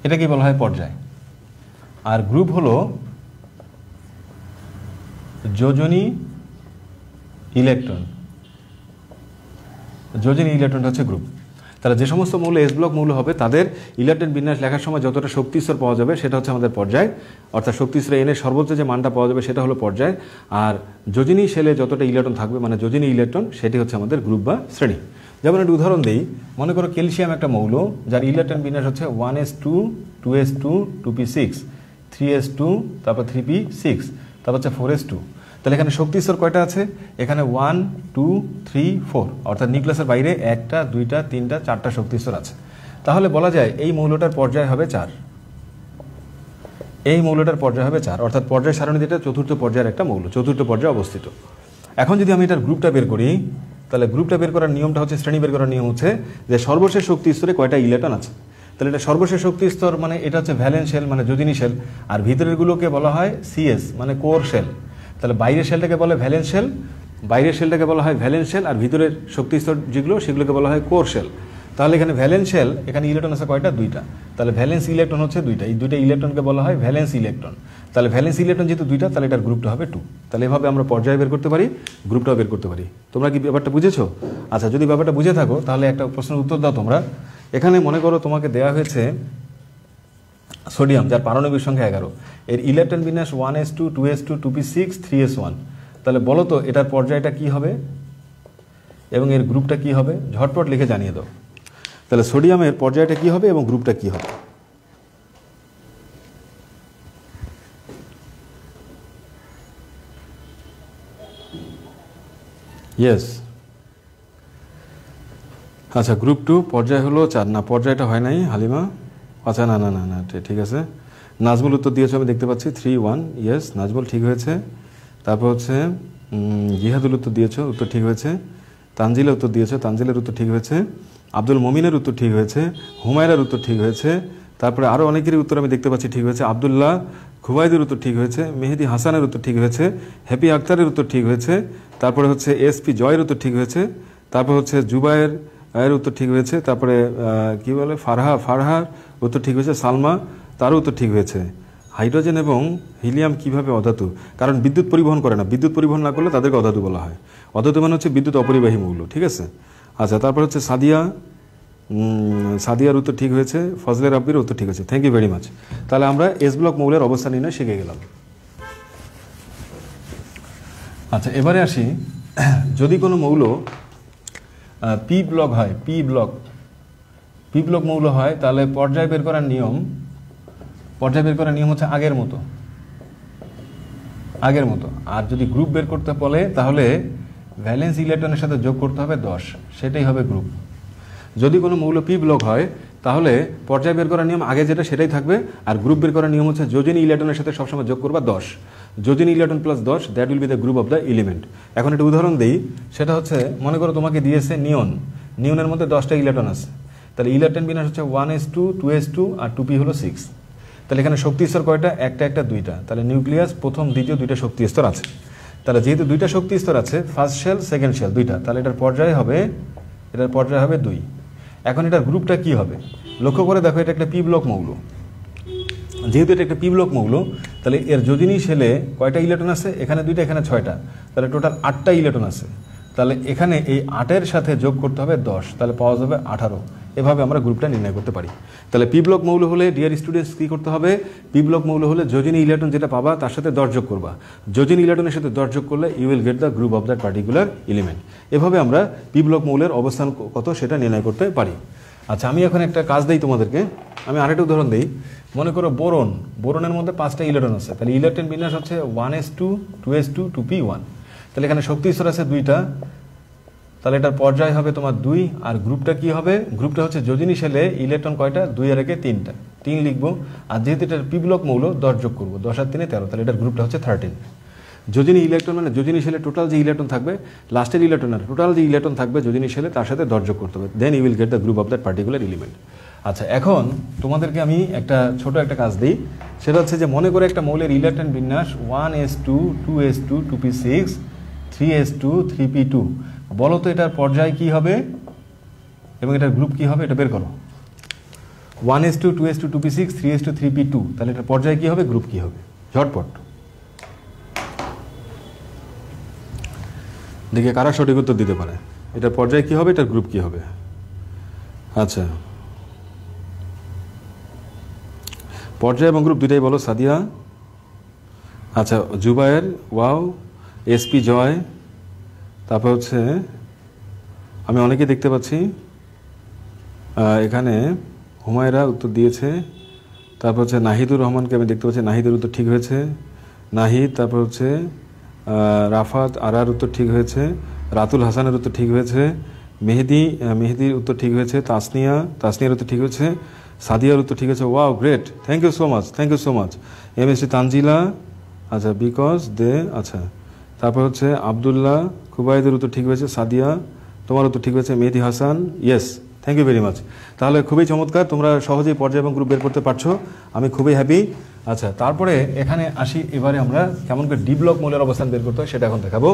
এটাকে বলা হয় পর্যায়। আর গ্রুপ হলো যোজনী ইলেকট্রন। যোজনী ইলেকট্রনটা হচ্ছে গ্রুপ। তাহলে যে সমস্ত মৌল এস ব্লক মৌল হবে তাদের ইলেকট্রন বিন্যাস লেখার সময় যতটা শক্তি স্তর পাওয়া যাবে সেটা হচ্ছে আমাদের পর্যায়, অর্থাৎ শক্তি স্তরে এনের সর্বোচ্চ যে মানটা পাওয়া যাবে সেটা হলো পর্যায়। আর যোজনী শেলে যতটা ইলেকট্রন থাকবে মানে যোজনী ইলেকট্রন, সেটি হচ্ছে আমাদের গ্রুপ বা শ্রেণী। যেমন একটা উদাহরণ দিই, মনে করো ক্যালসিয়াম একটা মৌল যার ইলেকট্রন বিন্যাস হচ্ছে 1s2 2s2 2p6 3s2 তারপর 3p6 তারপর হচ্ছে 4s2। তাহলে এখানে শক্তি স্তর কয়টা আছে? এখানে 1 2 3 4, অর্থাৎ নিউক্লিয়াসের বাইরে 1টা 2টা 3টা 4টা শক্তি স্তর আছে। তাহলে বলা যায় এই মৌলটার পর্যায় হবে 4। এই মৌলটার পর্যায় হবে 4, অর্থাৎ পর্যায় সারণীতে এটা চতুর্থ পর্যায়ের একটা মৌল, চতুর্থ পর্যায়ে অবস্থিত। এখন যদি আমি এটার গ্রুপটা বের করি, তাহলে গ্রুপটা বের করার নিয়মটা হচ্ছে, শ্রেণী বের করার নিয়ম হচ্ছে যে সর্বশেষ শক্তি স্তরে কয়টা ইলেকট্রন আছে। তাহলে এটা সর্বশেষ শক্তি স্তর মানে এটা হচ্ছে ভ্যালেন্স শেল মানে যোজনী শেল, আর ভিতরেরগুলোকে বলা হয় সিএস মানে কোর শেল। তাহলে বাইরের শেলটাকে বলে ভ্যালেন্স শেল, বাইরের শেলটাকে বলা হয় ভ্যালেন্স শেল, আর ভিতরের শক্তি স্তর যেগুলো সেগুলোকে বলা হয় কোর শেল। তাহলে এখানে ভ্যালেন্স শেল, এখানে ইলেকট্রন আছে কয়টা? দুইটা। তাহলে ভ্যালেন্স ইলেকট্রন হচ্ছে দুইটা, এই দুইটা ইলেকট্রনকে বলা হয় ভ্যালেন্স ইলেকট্রন। তাহলে ভ্যালেন্স ইলেকট্রন যেহেতু দুইটা, তাহলে এটার গ্রুপটা হবে 2। তাহলে এভাবে আমরা পর্যায় বের করতে পারি, গ্রুপটাও বের করতে পারি। তোমরা কি ব্যাপারটা বুঝেছো? আচ্ছা, যদি ব্যাপারটা বুঝে থাকো তাহলে একটা প্রশ্নের উত্তর দাও তোমরা। এখানে মনে করো তোমাকে দেওয়া হয়েছে সোডিয়াম, যার পারমাণবিক সংখ্যা 11, এর ইলেকট্রন বিন্যাস 1s2 2s2 2p6 3s1। তাহলে বলো তো এটার পর্যায়টা কি হবে এবং এর গ্রুপটা কি হবে? ঝটপট লিখে জানিয়ে দাও। তাহলে সোডিয়ামের পর্যায়টা কি হবে এবং গ্রুপটা কি হবে? ইয়েস। আচ্ছা, গ্রুপ 2 পর্যায় হলো 4। না, পর্যায়টা হয় নাই হালিমা। আচ্ছা, না না না না, ঠিক আছে। নাজমুল উত্তর দিয়েছে, আমি দেখতে পাচ্ছি 3-1। ইয়েস, নাজমুল ঠিক হয়েছে। তারপর হচ্ছে জিহাদুল উত্তর দিয়েছ, উত্তর ঠিক হয়েছে। তানজিলা উত্তর দিয়েছ, তানজিলের উত্তর ঠিক হয়েছে। আব্দুল মমিনের উত্তর ঠিক হয়েছে। হুমায়রার উত্তর ঠিক হয়েছে। তারপরে আরও অনেকেরই উত্তর আমি দেখতে পাচ্ছি ঠিক হয়েছে। আবদুল্লাহ খুবাইদের উত্তর ঠিক হয়েছে। মেহেদি হাসানের উত্তর ঠিক হয়েছে। হ্যাপি আক্তারের উত্তর ঠিক হয়েছে। তারপরে হচ্ছে এসপি জয়ের উত্তর ঠিক হয়েছে। তারপর হচ্ছে জুবায়ের এর উত্তর ঠিক হয়েছে। তারপরে কি বলে ফারহার উত্তর ঠিক হয়েছে। সালমা, তারও উত্তর ঠিক হয়েছে। হাইড্রোজেন এবং হিলিয়াম কিভাবে অধাতু? কারণ বিদ্যুৎ পরিবহন করে না, বিদ্যুৎ পরিবহন না করলে তাদেরকে অধাতু বলা হয়। অধাতু মানে হচ্ছে বিদ্যুৎ অপরিবাহী মৌল, ঠিক আছে। আচ্ছা, তারপর হচ্ছে সাদিয়ার উত্তর ঠিক হয়েছে। ফজলে রাব্বির উত্তর ঠিক হয়েছে। Thank you very much. তাহলে আমরা এস ব্লক মৌলের অবস্থান নির্ণয় শিখে গেলাম। আচ্ছা, এবারে আসি, যদি কোনো মৌল পি ব্লক হয়, পি ব্লক মৌল হয়, তাহলে পর্যায় বের করার নিয়ম হচ্ছে আগের মতো। আর যদি গ্রুপ বের করতে বলে তাহলে ভ্যালেন্স ইলেকট্রনের সাথে যোগ করতে হবে 10, সেটাই হবে গ্রুপ। যদি কোনো মৌল পি ব্লক হয় তাহলে পর্যায় বের করার নিয়ম আগে যেটা সেটাই থাকবে, আর গ্রুপ বের করার নিয়ম হচ্ছে যোজনী ইলেকট্রনের সাথে সবসময় যোগ করবা 10। যোজনী electron plus 10, that will be the group of the element. এখন একটা উদাহরণ দিই, সেটা হচ্ছে মনে করো তোমাকে দিয়েছে নিয়নের মধ্যে 10টা ইলেকট্রন আছে। তাহলে ইলেকট্রন বিন্যাস হচ্ছে 1s2 2s2 আর 2p হলো 6। তাহলে এখানে শক্তি স্তর কয়টা? একটা দুইটা। তাহলে নিউক্লিয়াস প্রথম দ্বিতীয় দুইটা শক্তি স্তর আছে। তাহলে যেহেতু দুইটা শক্তি স্তর আছে, ফার্স্ট শেল সেকেন্ড শেল দুইটা, তাহলে এটার পর্যায় হবে 2। এখন এটার গ্রুপটা কি হবে? লক্ষ্য করে দেখো, এটা একটা পি ব্লক মৌল। যেহেতু এটা একটা পি ব্লক মৌল, তাহলে এর যোজনী শেলে কয়টা ইলেকট্রন আছে? এখানে 2টা, এখানে 6টা, তাহলে টোটাল 8টা ইলেকট্রন আছে। তাহলে এখানে এই 8-এর সাথে যোগ করতে হবে 10, তাহলে পাওয়া যাবে 18। এভাবে আমরা গ্রুপটা নির্ণয় করতে পারি। তাহলে পি ব্লক মৌল হলে ডিয়ার স্টুডেন্টস কী করতে হবে? পি ব্লক মৌল হলে যোজনী ইলেকট্রন যেটা পাবা তার সাথে 10 যোগ করবা। যোজনী ইলেকট্রনের সাথে 10 যোগ করলে you will get the group of that particular element. এভাবে আমরা পি ব্লক মৌলের অবস্থান কত সেটা নির্ণয় করতে পারি। আচ্ছা, আমি এখন একটা কাজ দিই তোমাদেরকে, আমি আরেকটা উদাহরণ দিই। মনে করো বোরনের মধ্যে 5টা ইলেকট্রন আছে। তাহলে ইলেকট্রন বিন্যাস হচ্ছে 1s2 2s2 2p1। তাহলে এখানে শক্তি স্তর আছে 2টা, তাহলে এটার পর্যায় হবে তোমার 2। আর গ্রুপটা কি হবে? গ্রুপটা হচ্ছে যোজনী শেলে ইলেকট্রন কয়টা? 2 আর 1 3টা, 3 লিখবো। আর যেহেতু এটার পি ব্লক মৌল 10 যোগ করবো, 10 আর 3 13, তাহলে এটার গ্রুপটা হচ্ছে 13। যোজনী ইলেকট্রন মানে যোজনী শেলে টোটাল যে ইলেকট্রন থাকবে, লাস্টের ইলেকট্রন আর টোটাল যে ইলেকট্রন থাকবে যোজনী শেলে, তার সাথে 10 যোগ করতে হবে, then you will get the group of that particular element. আচ্ছা, এখন তোমাদেরকে আমি ছোট একটা কাজ দিই, সেটা হচ্ছে যে মনে করে একটা মৌলের ইলেকট্রন বিন্যাস 1s2 2s2 2p6 3s2 3p2। বলো তো এটার পর্যায় কি হবে এবং এটার গ্রুপ কি হবে? এটা বের করো। 1s2 2s2 2p6 3s2 3p2, তাহলে এটার পর্যায় কি হবে, গ্রুপ কি হবে? ঝটপট দেখে কারা সঠিক উত্তর দিতে পারে। এটার পর্যায় কি হবে, এটার গ্রুপ কি হবে? আচ্ছা, পর্যায় এবং গ্রুপ দুইটাই বলো। সাদিয়া, আচ্ছা, জুবায়ের, ওয়াও, এসপি জয়, তারপর হচ্ছে আমি অনেকেই দেখতে পাচ্ছি এখানে হুমায়রা উত্তর দিয়েছে। তারপর হচ্ছে নাহিদুর রহমানকে আমি দেখতে পাচ্ছি, নাহিদের উত্তর ঠিক হয়েছে। নাহিদ, তারপর হচ্ছে রাফাত আরার উত্তর ঠিক হয়েছে। রাতুল হাসানের উত্তর ঠিক হয়েছে। মেহেদির উত্তর ঠিক হয়েছে। তাসনিয়ার উত্তর ঠিক হয়েছে। সাদিয়ার উত্তর ঠিক হয়েছে। Wow, great, thank you so much. MSc Tanzila, আচ্ছা, বিকজ দে, আচ্ছা। তারপর হচ্ছে আবদুল্লাহ খুবাইদের উত্তর ঠিক হয়েছে। সাদিয়া, তোমার উত্তর ঠিক হয়েছে। Mehedi Hasan, yes, thank you very much. তাহলে খুবই চমৎকার, তোমরা সহজেই পর্যায় এবং গ্রুপ বের করতে পারছো, আমি খুবই হ্যাপি। আচ্ছা, তারপরে এখানে আসি, এবারে আমরা কেমন করে ডি ব্লক মৌলের অবস্থান বের করতে হয় সেটা এখন দেখাবো।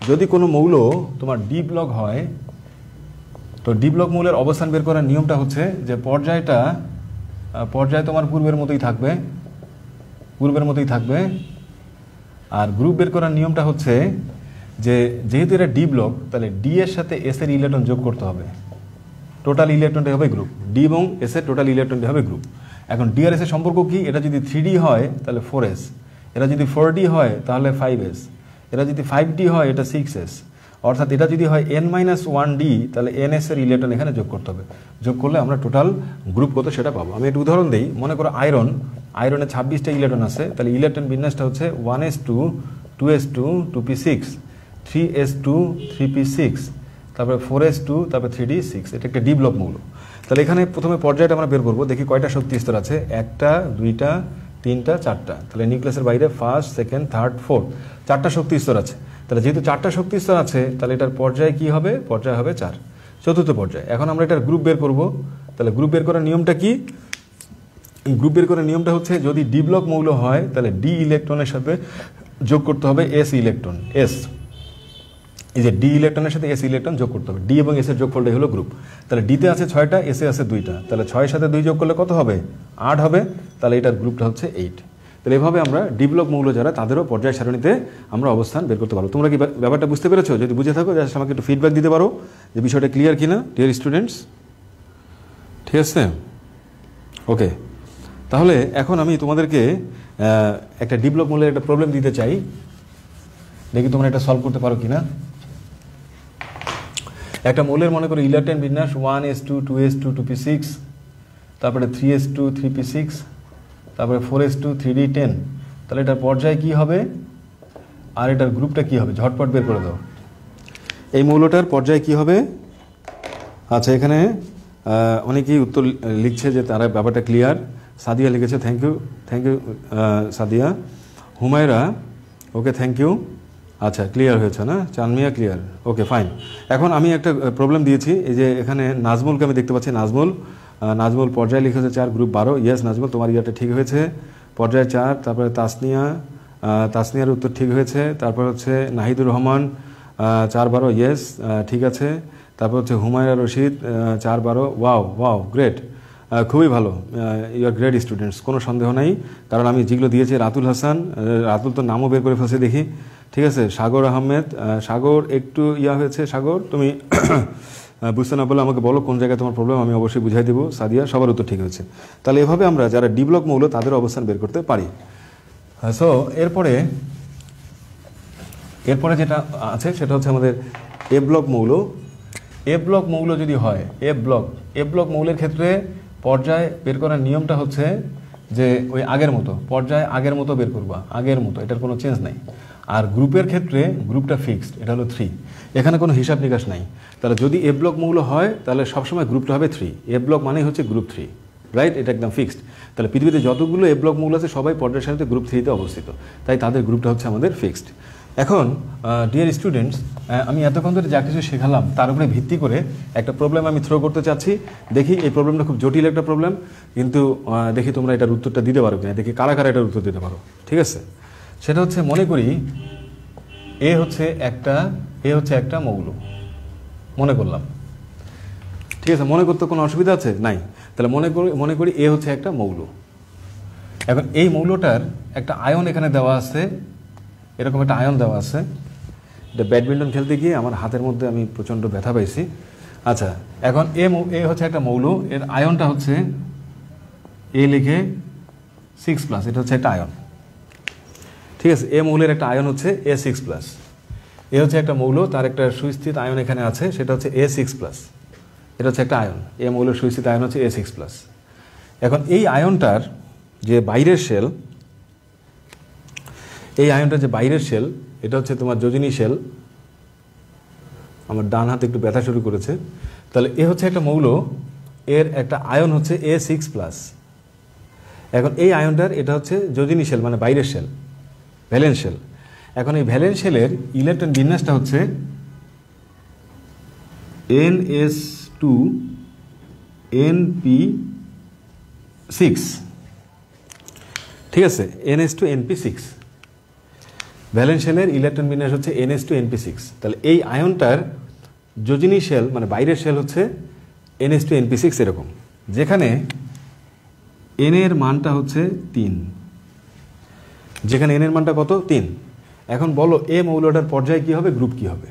যদি কোনো মৌল তোমার ডি ব্লক হয়, তো ডি ব্লক মৌলের অবস্থান বের করার নিয়মটা হচ্ছে যে পর্যায় তোমার পূর্বের মতোই থাকবে আর গ্রুপ বের করার নিয়মটা হচ্ছে যে যেহেতু এটা ডি ব্লক তাহলে ডি এর সাথে এস এর ইলেকট্রন যোগ করতে হবে, টোটাল ইলেকট্রনটা হবে গ্রুপ, ডি এবং এস এর টোটাল ইলেকট্রনটা হবে গ্রুপ। এখন ডি আর এস এর সম্পর্ক কি? এটা যদি 3D হয় তাহলে 4s, এটা যদি 4D হয় তাহলে 5s, এটা যদি 5D হয় এটা 6s, অর্থাৎ এটা যদি হয় n-1d তাহলে ns এর ইলেকট্রন এখানে যোগ করতে হবে। যোগ করলে আমরা টোটাল গ্রুপ কত সেটা পাবো। আমি একটা উদাহরণ দিই, মনে করো আয়রনে 26টা ইলেকট্রন আছে, তাহলে ইলেকট্রন বিন্যাসটা হচ্ছে 1s2 2s2 2p6 3s2 3p6 তারপরে 4s2 তারপরে 3d6, এটা একটা ডি ব্লক মৌল। তাহলে এখানে প্রথমে পর্যায়টা আমরা বের করবো, দেখি কয়টা শক্তি স্তর আছে, 1টা 2টা 3টা 4টা, তাহলে নিউক্লিয়াসের বাইরে ফার্স্ট সেকেন্ড থার্ড ফোর্থ 4টা শক্তি স্তর আছে। তাহলে যেহেতু 4টা শক্তি স্তর আছে তাহলে এটার পর্যায় কি হবে? পর্যায় হবে 4, চতুর্থ পর্যায়। এখন আমরা এটার গ্রুপ বের করব। তাহলে গ্রুপ বের করার নিয়মটা কি? গ্রুপ বের করার নিয়মটা হচ্ছে যদি ডি ব্লক মৌল হয় তাহলে ডি ইলেকট্রনের সাথে যোগ করতে হবে এস ইলেকট্রন, এস, এই যে ডি ইলেকট্রনের সাথে এস ইলেকট্রন যোগ করতে হবে, ডি এবং এস এর যোগফলটাই হলো গ্রুপ। তাহলে ডিতে আছে 6টা, এসে আছে 2টা, তাহলে 6 সাথে 2 যোগ করলে কত হবে? 8 হবে, তাহলে এটার গ্রুপটা হচ্ছে 8। তাহলে এভাবে আমরা ডি ব্লক মৌল যারা তাদেরও পর্যায় সারণীতে আমরা অবস্থান বের করতে পারবো। তোমরা কি ব্যাপারটা বুঝতে পেরেছো? যদি বুঝে থাকো জাস্ট আমাকে একটু ফিডব্যাক দিতে পারো যে বিষয়টা ক্লিয়ার কিনা ডিয়ার স্টুডেন্টস। ঠিক আছে, ওকে। তাহলে এখন আমি তোমাদেরকে একটা ডি ব্লক মৌলের একটা প্রবলেম দিতে চাই, দেখি তোমরা এটা সলভ করতে পারো কিনা। একটা মৌলের মনে করো ইলেকট্রন বিন্যাস 1s2 2s2 2p6, তারপরে 3s2 3p6, তারপরে 4s2 3d10, তাহলে এটার পর্যায় কি হবে আর এটার গ্রুপটা কি হবে? ঝটপট বের করে দাও। এই মৌলটার পর্যায় কি হবে? আচ্ছা, এখানে অনেকেই উত্তর লিখছে যে তারা ব্যাপারটা ক্লিয়ার। সাদিয়া লিখেছে, thank you Sadia. Humaira, okay thank you. আচ্ছা, ক্লিয়ার হয়েছে না? Chanmiya clear, okay fine. এখন আমি একটা প্রবলেম দিয়েছি, এই যে এখানে নাজমুলকে আমি দেখতে পাচ্ছি, নাজমুল পর্যায় লিখেছে 4, গ্রুপ 12। ইয়েস নাজমুল, তোমার ইয়ারটা ঠিক হয়েছে, পর্যায় 4। তারপরে তাসনিয়ার উত্তর ঠিক হয়েছে। তারপর হচ্ছে নাহিদুর রহমান 4 12, ইয়েস ঠিক আছে। তারপর হচ্ছে হুমায়রা রশিদ 4 12, ওয়াও গ্রেট, খুবই ভালো, ইউ আর গ্রেট স্টুডেন্টস, কোনো সন্দেহ নাই। কারণ আমি যেগুলো দিয়েছি, রাতুল হাসান, রাতুল তো নামও বের করে ফেলছে দেখি, ঠিক আছে। সাগর আহমেদ, সাগর একটু হয়েছে, সাগর তুমি বুঝতে না বলে আমাকে বলো কোন জায়গায় তোমার প্রবলেম, আমি অবশ্যই বুঝাই দেবো। সাদিয়া, সবার উত্তর ঠিক হয়েছে। তাহলে এভাবে আমরা যারা ডি ব্লক মৌল তাদের অবস্থান বের করতে পারি। সো এরপরে যেটা আছে সেটা হচ্ছে আমাদের এ ব্লক মৌল। এ ব্লক মৌল যদি হয়, এ ব্লক মৌলের ক্ষেত্রে পর্যায় বের করার নিয়মটা হচ্ছে যে ওই আগের মতো, পর্যায় আগের মতো বের করবা, আগের মতো, এটার কোনো চেঞ্জ নাই। আর গ্রুপের ক্ষেত্রে গ্রুপটা ফিক্সড, এটা হলো 3, এখানে কোনো হিসাব নিকাশ নাই। তাহলে যদি এ ব্লক মৌল হয় তাহলে সবসময় গ্রুপটা হবে 3, এ ব্লক মানেই হচ্ছে গ্রুপ 3, রাইট? এটা একদম ফিক্সড। তাহলে পৃথিবীতে যতগুলো এ ব্লক মৌল আছে সবাই পর্যায়ের সাথে গ্রুপ 3-তে অবস্থিত, তাই তাদের গ্রুপটা হচ্ছে আমাদের ফিক্সড। এখন ডিয়ার স্টুডেন্টস, আমি এতক্ষণ ধরে যা কিছু শেখালাম তার উপরে ভিত্তি করে একটা প্রবলেম আমি থ্রো করতে চাচ্ছি। দেখি এই প্রবলেমটা খুব জটিল একটা প্রবলেম, কিন্তু দেখি তোমরা এটার উত্তরটা দিতে পারো কিনা, দেখি কারা কারা এটার উত্তর দিতে পারো। ঠিক আছে, সেটা হচ্ছে মনে করি এ হচ্ছে একটা মৌল, মনে করলাম, ঠিক আছে। মনে করতে কোনো অসুবিধা আছে? নাই। তাহলে মনে করি এ হচ্ছে একটা মৌল। এখন এই মৌলটার একটা আয়ন এখানে দেওয়া আছে, এরকম একটা আয়ন দেওয়া আছে। এটা ব্যাডমিন্টন খেলতে গিয়ে আমার হাতের মধ্যে আমি প্রচণ্ড ব্যথা পাইছি। আচ্ছা, এখন এ হচ্ছে একটা মৌল, এর আয়নটা হচ্ছে এ লিখে 6+, এটা হচ্ছে একটা আয়ন, ঠিক আছে। এ মৌলের একটা আয়ন হচ্ছে A6+, এ হচ্ছে একটা মৌল, তার একটা সুস্থিত আয়ন এখানে আছে, সেটা হচ্ছে A6+, এটা হচ্ছে একটা আয়ন। এ মৌলের সুস্থিত আয়ন হচ্ছে A6+। এখন এই আয়নটার যে বাইরের শেল, এই আয়নটার যে বাইরের শেল, এটা হচ্ছে তোমার যোজনী শেল। আমার ডান হাতে একটু ব্যথা শুরু করেছে। তাহলে এ হচ্ছে একটা মৌল, এর একটা আয়ন হচ্ছে A6+। এখন এই আয়নটার এটা হচ্ছে যোজনী শেল, মানে বাইরের শেল, ভ্যালেন্স শেল। এখন এই ভ্যালেন্স শেলের ইলেকট্রন বিন্যাসটা হচ্ছে NS2 NP6, ঠিক আছে, NS2 NP6। ভ্যালেন্স শেলের ইলেকট্রন বিন্যাস হচ্ছে NS2 NP6। তাহলে এই আয়নটার যোজিনী শেল মানে বাইরের শেল হচ্ছে NH2NP6 এরকম, যেখানে n এর মানটা হচ্ছে 3, যেখানে n এর মানটা কত 3। এখন বলো এ মৌলটার পর্যায় কি হবে, গ্রুপ কি হবে?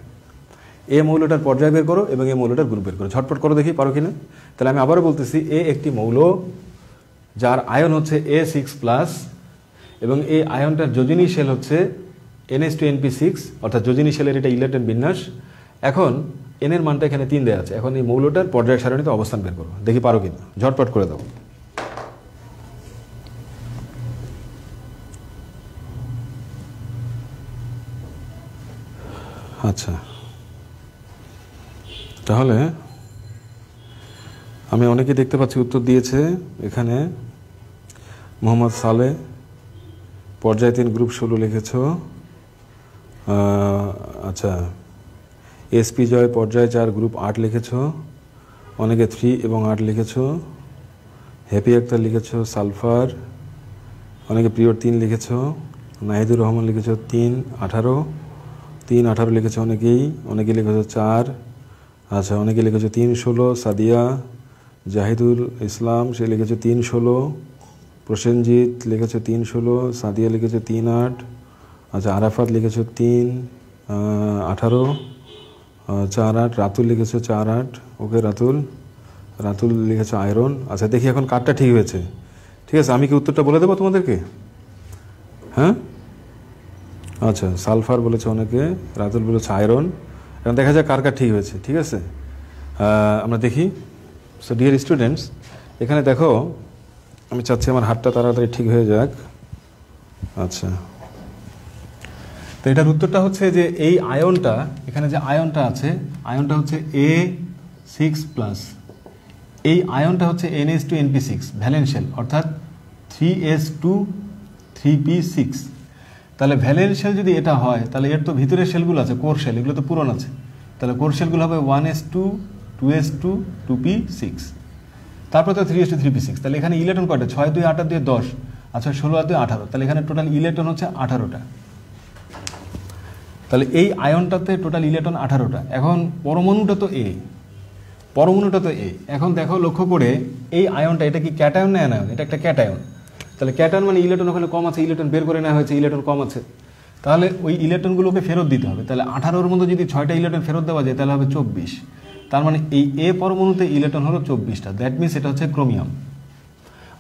এ মৌলটার পর্যায় বের করো এবং এ মৌলটার গ্রুপ বের করো, ঝটপট করো দেখি পারো কিনা। তাহলে আমি আবারও বলতেছি, এ একটি মৌল যার আয়ন হচ্ছে A6+, এবং এই আয়নটার যোজিনী শেল হচ্ছে NH2NP6, অর্থাৎ যোজিনী শেলের এটা ইলেকট্রন বিন্যাস। এখন n এর মানটা এখানে 3 দেওয়া আছে, এখন এই মৌলটার পর্যায় সারণীতে অবস্থান বের করো, দেখি পারো কিনা, ঝটপট করে দাও। আচ্ছা, তাহলে আমি অনেকে দেখতে পাচ্ছি উত্তর দিয়েছে। এখানে মোহাম্মদ সালে পর্যায় 3 গ্রুপ 16 লিখেছ। আচ্ছা, SP জয় পর্যায় 4 গ্রুপ 8 লিখেছ। অনেকে 3 এবং 8 লিখেছ। হ্যাপি আক্তার লিখেছ সালফার। অনেকে প্রিয়র 3 লিখেছ। নাহিদুর রহমান লিখেছ 3 18 3 18 লিখেছ অনেকেই। অনেকে লিখেছ 4। আচ্ছা, অনেকে লিখেছ 3 16। সাদিয়া জাহিদুল ইসলাম সে লিখেছ 3 16। প্রসেনজিৎ লিখেছ 3 16। সাদিয়া লিখেছ 3 8। আচ্ছা, আরাফাত লিখেছ 3 18 4 8। রাতুল লিখেছ 4 8। ওকে রাতুল লিখেছ আয়রন। আচ্ছা, দেখি এখন কারটা ঠিক হয়েছে। ঠিক আছে, আমি কি উত্তরটা বলে দেবো তোমাদেরকে? হ্যাঁ, আচ্ছা, সালফার বলেছে অনেকে, রাতুল বলেছে আয়রন। এখন দেখা যাক কার ঠিক হয়েছে। ঠিক আছে, আমরা দেখি। সো ডিয়ার স্টুডেন্টস, এখানে দেখো, আমি চাচ্ছি আমার হাতটা তাড়াতাড়ি ঠিক হয়ে যাক। আচ্ছা, তো এটার উত্তরটা হচ্ছে যে এই আয়নটা, এখানে যে আয়নটা আছে, আয়নটা হচ্ছে A6+। এই আয়নটা হচ্ছে NH2NP6 ভ্যালেন্সিয়াল, অর্থাৎ 3s2 3p6। তাহলে ভ্যালেন্সিয়াল যদি এটা হয়, তাহলে এর তো ভিতরের শেলগুলো আছে, কোর শেল, এগুলো তো পূরণ আছে। তাহলে কোর শেলগুলো হবে 1s2 2s2 2p6, তারপর তো 3s2 3p6। তাহলে এখানে ইলেকট্রন কয়টা? 6 2 8 2 10। আচ্ছা, 16 2 18। তাহলে এখানে টোটাল ইলেকট্রন হচ্ছে 18টা। তাহলে এই আয়নটাতে টোটাল ইলেকট্রন 18টা। এখন পরমাণুটা তো A, এখন দেখো লক্ষ্য করে, এই আয়নটা এটা কি ক্যাটায়ন না অ্যানায়ন? এটা একটা ক্যাটায়ন। তাহলে ক্যাটায়ন মানে ইলেকট্রন ওখানে কম আছে, ইলেকট্রন বের করে নেওয়া হয়েছে, ইলেকট্রন কম আছে। তাহলে ওই ইলেকট্রনগুলোকে ফেরত দিতে হবে। তাহলে 18-র মধ্যে যদি 6টা ইলেকট্রন ফেরত দেওয়া যায়, তাহলে হবে 24। তার মানে এই A পরমাণুতে ইলেকট্রন হলো 24টা। দ্যাট মিনস এটা হচ্ছে ক্রোমিয়াম।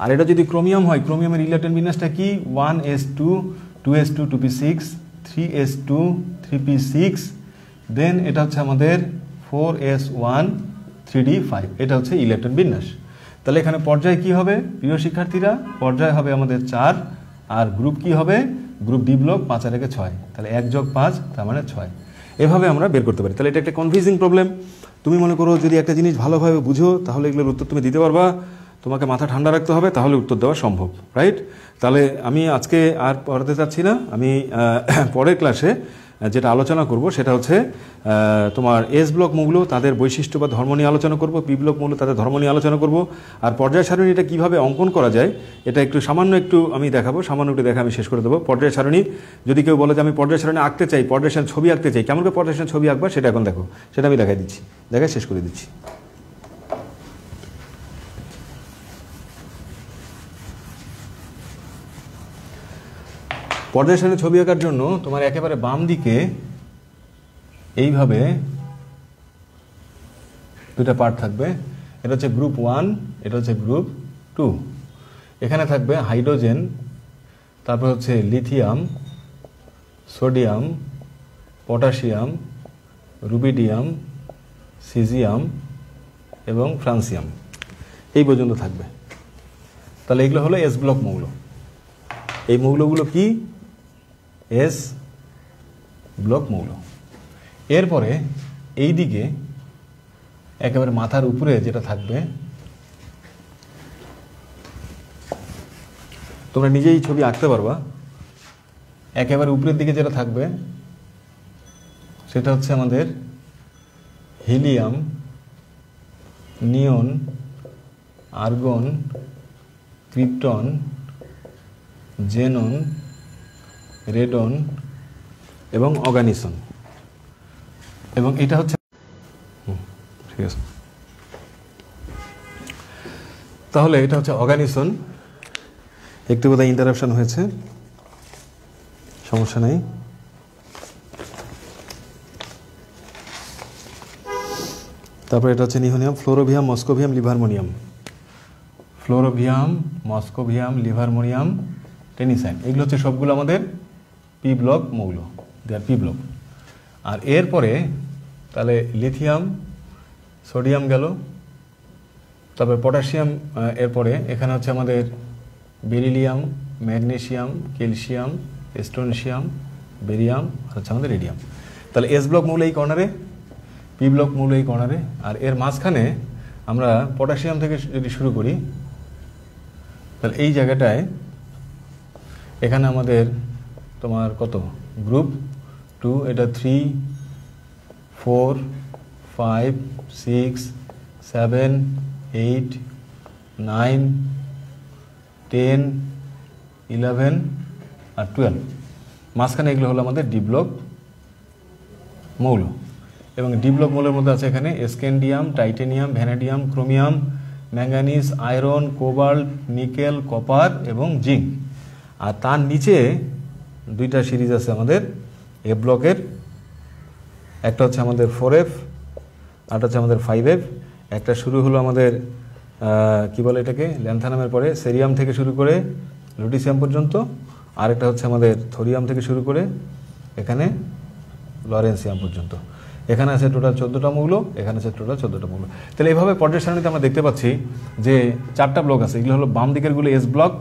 আর এটা যদি ক্রোমিয়াম হয়, ক্রোমিয়ামের ইলেকট্রন বিন্যাসটা কি? 1s2 2s2 2p6 3s2 3p6, দেন এটা হচ্ছে আমাদের 4s1 3d5। এটা হচ্ছে ইলেকট্রন বিন্যাস। তাহলে এখানে পর্যায় কি হবে প্রিয় শিক্ষার্থীরা? পর্যায় হবে আমাদের 4, আর গ্রুপ কি হবে? গ্রুপ ডি ব্লক 5 আর 1 6। তাহলে 1 + 5 তার মানে 6। এভাবে আমরা বের করতে পারি। তাহলে এটা একটা কনফিউজিং প্রবলেম। তুমি মনে করো যদি একটা জিনিস ভালোভাবে বুঝো, তাহলে এগুলোর উত্তর তুমি দিতে পারবা। তোমাকে মাথা ঠান্ডা রাখতে হবে, তাহলে উত্তর দেওয়া সম্ভব, রাইট? তাহলে আমি আজকে আর পড়াতে চাচ্ছি না। আমি পরের ক্লাসে যেটা আলোচনা করব সেটা হচ্ছে তোমার এস ব্লক মৌল, তাদের বৈশিষ্ট্য বা ধর্ম নিয়ে আলোচনা করব। পি ব্লক মৌল, তাদের ধর্ম নিয়ে আলোচনা করব। আর পর্যায় সারণী এটা কীভাবে অঙ্কন করা যায়, এটা সামান্য একটু আমি দেখাবো। সামান্য একটু দেখা আমি শেষ করে দেবো। পর্যায় সারণী যদি কেউ বলে যে আমি পর্যায় সারণী আঁকতে চাই, পর্যায় সারণী ছবি আঁকতে চাই, কেমন করে পর্যায় সারণী ছবি আঁকবা সেটা এখন দেখো, সেটা আমি দেখাই দিচ্ছি, দেখাই শেষ করে দিচ্ছি। পর্যায় সারণী ছবি আঁকার জন্য তোমার একেবারে বাম দিকে এইভাবে দুটা পার্ট থাকবে। এটা হচ্ছে গ্রুপ 1, এটা হচ্ছে গ্রুপ 2। এখানে থাকবে হাইড্রোজেন, তারপর হচ্ছে lithium, sodium, potassium, rubidium, caesium এবং ফ্রান্সিয়াম, এই পর্যন্ত থাকবে। তাহলে এগুলো হলো এস ব্লক মৌল। এই মৌলগুলো কি? এস ব্লক মৌল। এরপরে এই দিকে একেবারে মাথার উপরে যেটা থাকবে, তোমরা নিজেই ছবি আঁকতে পারবা। একেবারে উপরের দিকে যেটা থাকবে সেটা হচ্ছে আমাদের helium, neon, argon, krypton, xenon, radon এবং অর্গানিসন। এবং এটা হচ্ছে ঠিক আছে, তাহলে এটা হচ্ছে অর্গানিসন। একটু বোধহয় ইন্টারাপশন হয়েছে, সমস্যা নেই। তারপরে এটা হচ্ছে নিহোনিয়াম, ফ্লোরোভিয়াম, মস্কোভিয়াম, লিভারমোনিয়াম। ফ্লোরোভিয়াম, মস্কোভিয়াম, লিভারমোনিয়াম, টেনিসাইন, এগুলো হচ্ছে সবগুলো আমাদের পি ব্লক মৌল, দেয়ার পি ব্লক। আর এরপরে তাহলে লিথিয়াম, সোডিয়াম গেল, তারপরে পটাশিয়াম, এরপরে এখানে হচ্ছে আমাদের বেরিলিয়াম, ম্যাগনেসিয়াম, ক্যালসিয়াম, স্টোনসিয়াম, বেরিয়াম, আর হচ্ছে আমাদের রেডিয়াম। তাহলে এস ব্লক মৌল এই কর্নারে, পি ব্লক মৌল এই কর্নারে, আর এর মাঝখানে আমরা পটাশিয়াম থেকে যদি শুরু করি তাহলে এই জায়গাটায় এখানে আমাদের তোমার কত গ্রুপ 2, এটা 3, 4, 5, 6, 7, 8, 9, 10, 11 আর 12, মাঝখানে এগুলো হলো আমাদের ডি ব্লক মৌল। এবং ডি ব্লক মৌলের মধ্যে আছে এখানে scandium, titanium, vanadium, chromium, manganese, iron, cobalt, nickel, copper এবং জিঙ্ক। আর তার নিচে দুইটা সিরিজ আছে আমাদের এফ ব্লকের, একটা হচ্ছে আমাদের 4F, আরটা হচ্ছে আমাদের 5F। একটা শুরু হলো আমাদের কি বলে এটাকে, ল্যান্থানামের পরে সেরিয়াম থেকে শুরু করে লুটিসিয়াম পর্যন্ত, আরেকটা হচ্ছে আমাদের থোরিয়াম থেকে শুরু করে এখানে লরেন্সিয়াম পর্যন্ত। এখানে আছে টোটাল 14টা মৌল, এখানে আছে টোটাল 14টা মৌল। তাহলে এইভাবে পর্যায় সারণীতে আমরা দেখতে পাচ্ছি যে 4টা ব্লক আছে। এগুলো হলো বাম দিকেরগুলো এস ব্লক,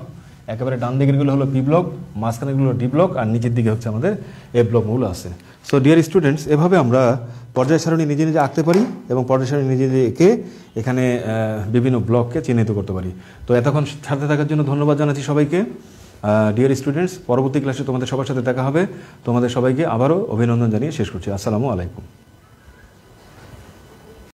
একেবারে ডান দিকেরগুলো হলো পি ব্লক, মাঝখানেরগুলো ডি ব্লক, আর নিচের দিকে হচ্ছে আমাদের এফ ব্লক মৌল আছে। সো ডিয়ার স্টুডেন্টস, এভাবে আমরা পর্যায় সারণী নিজে নিজে আঁকতে পারি এবং পর্যায় সারণী নিজে নিজে এঁকে এখানে বিভিন্ন ব্লককে চিহ্নিত করতে পারি। তো এতক্ষণ সাথে থাকার জন্য ধন্যবাদ জানাচ্ছি সবাইকে। ডিয়ার স্টুডেন্টস, পরবর্তী ক্লাসে তোমাদের সবার সাথে দেখা হবে। তোমাদের সবাইকে আবারও অভিনন্দন জানিয়ে শেষ করছি। আসসালামু আলাইকুম।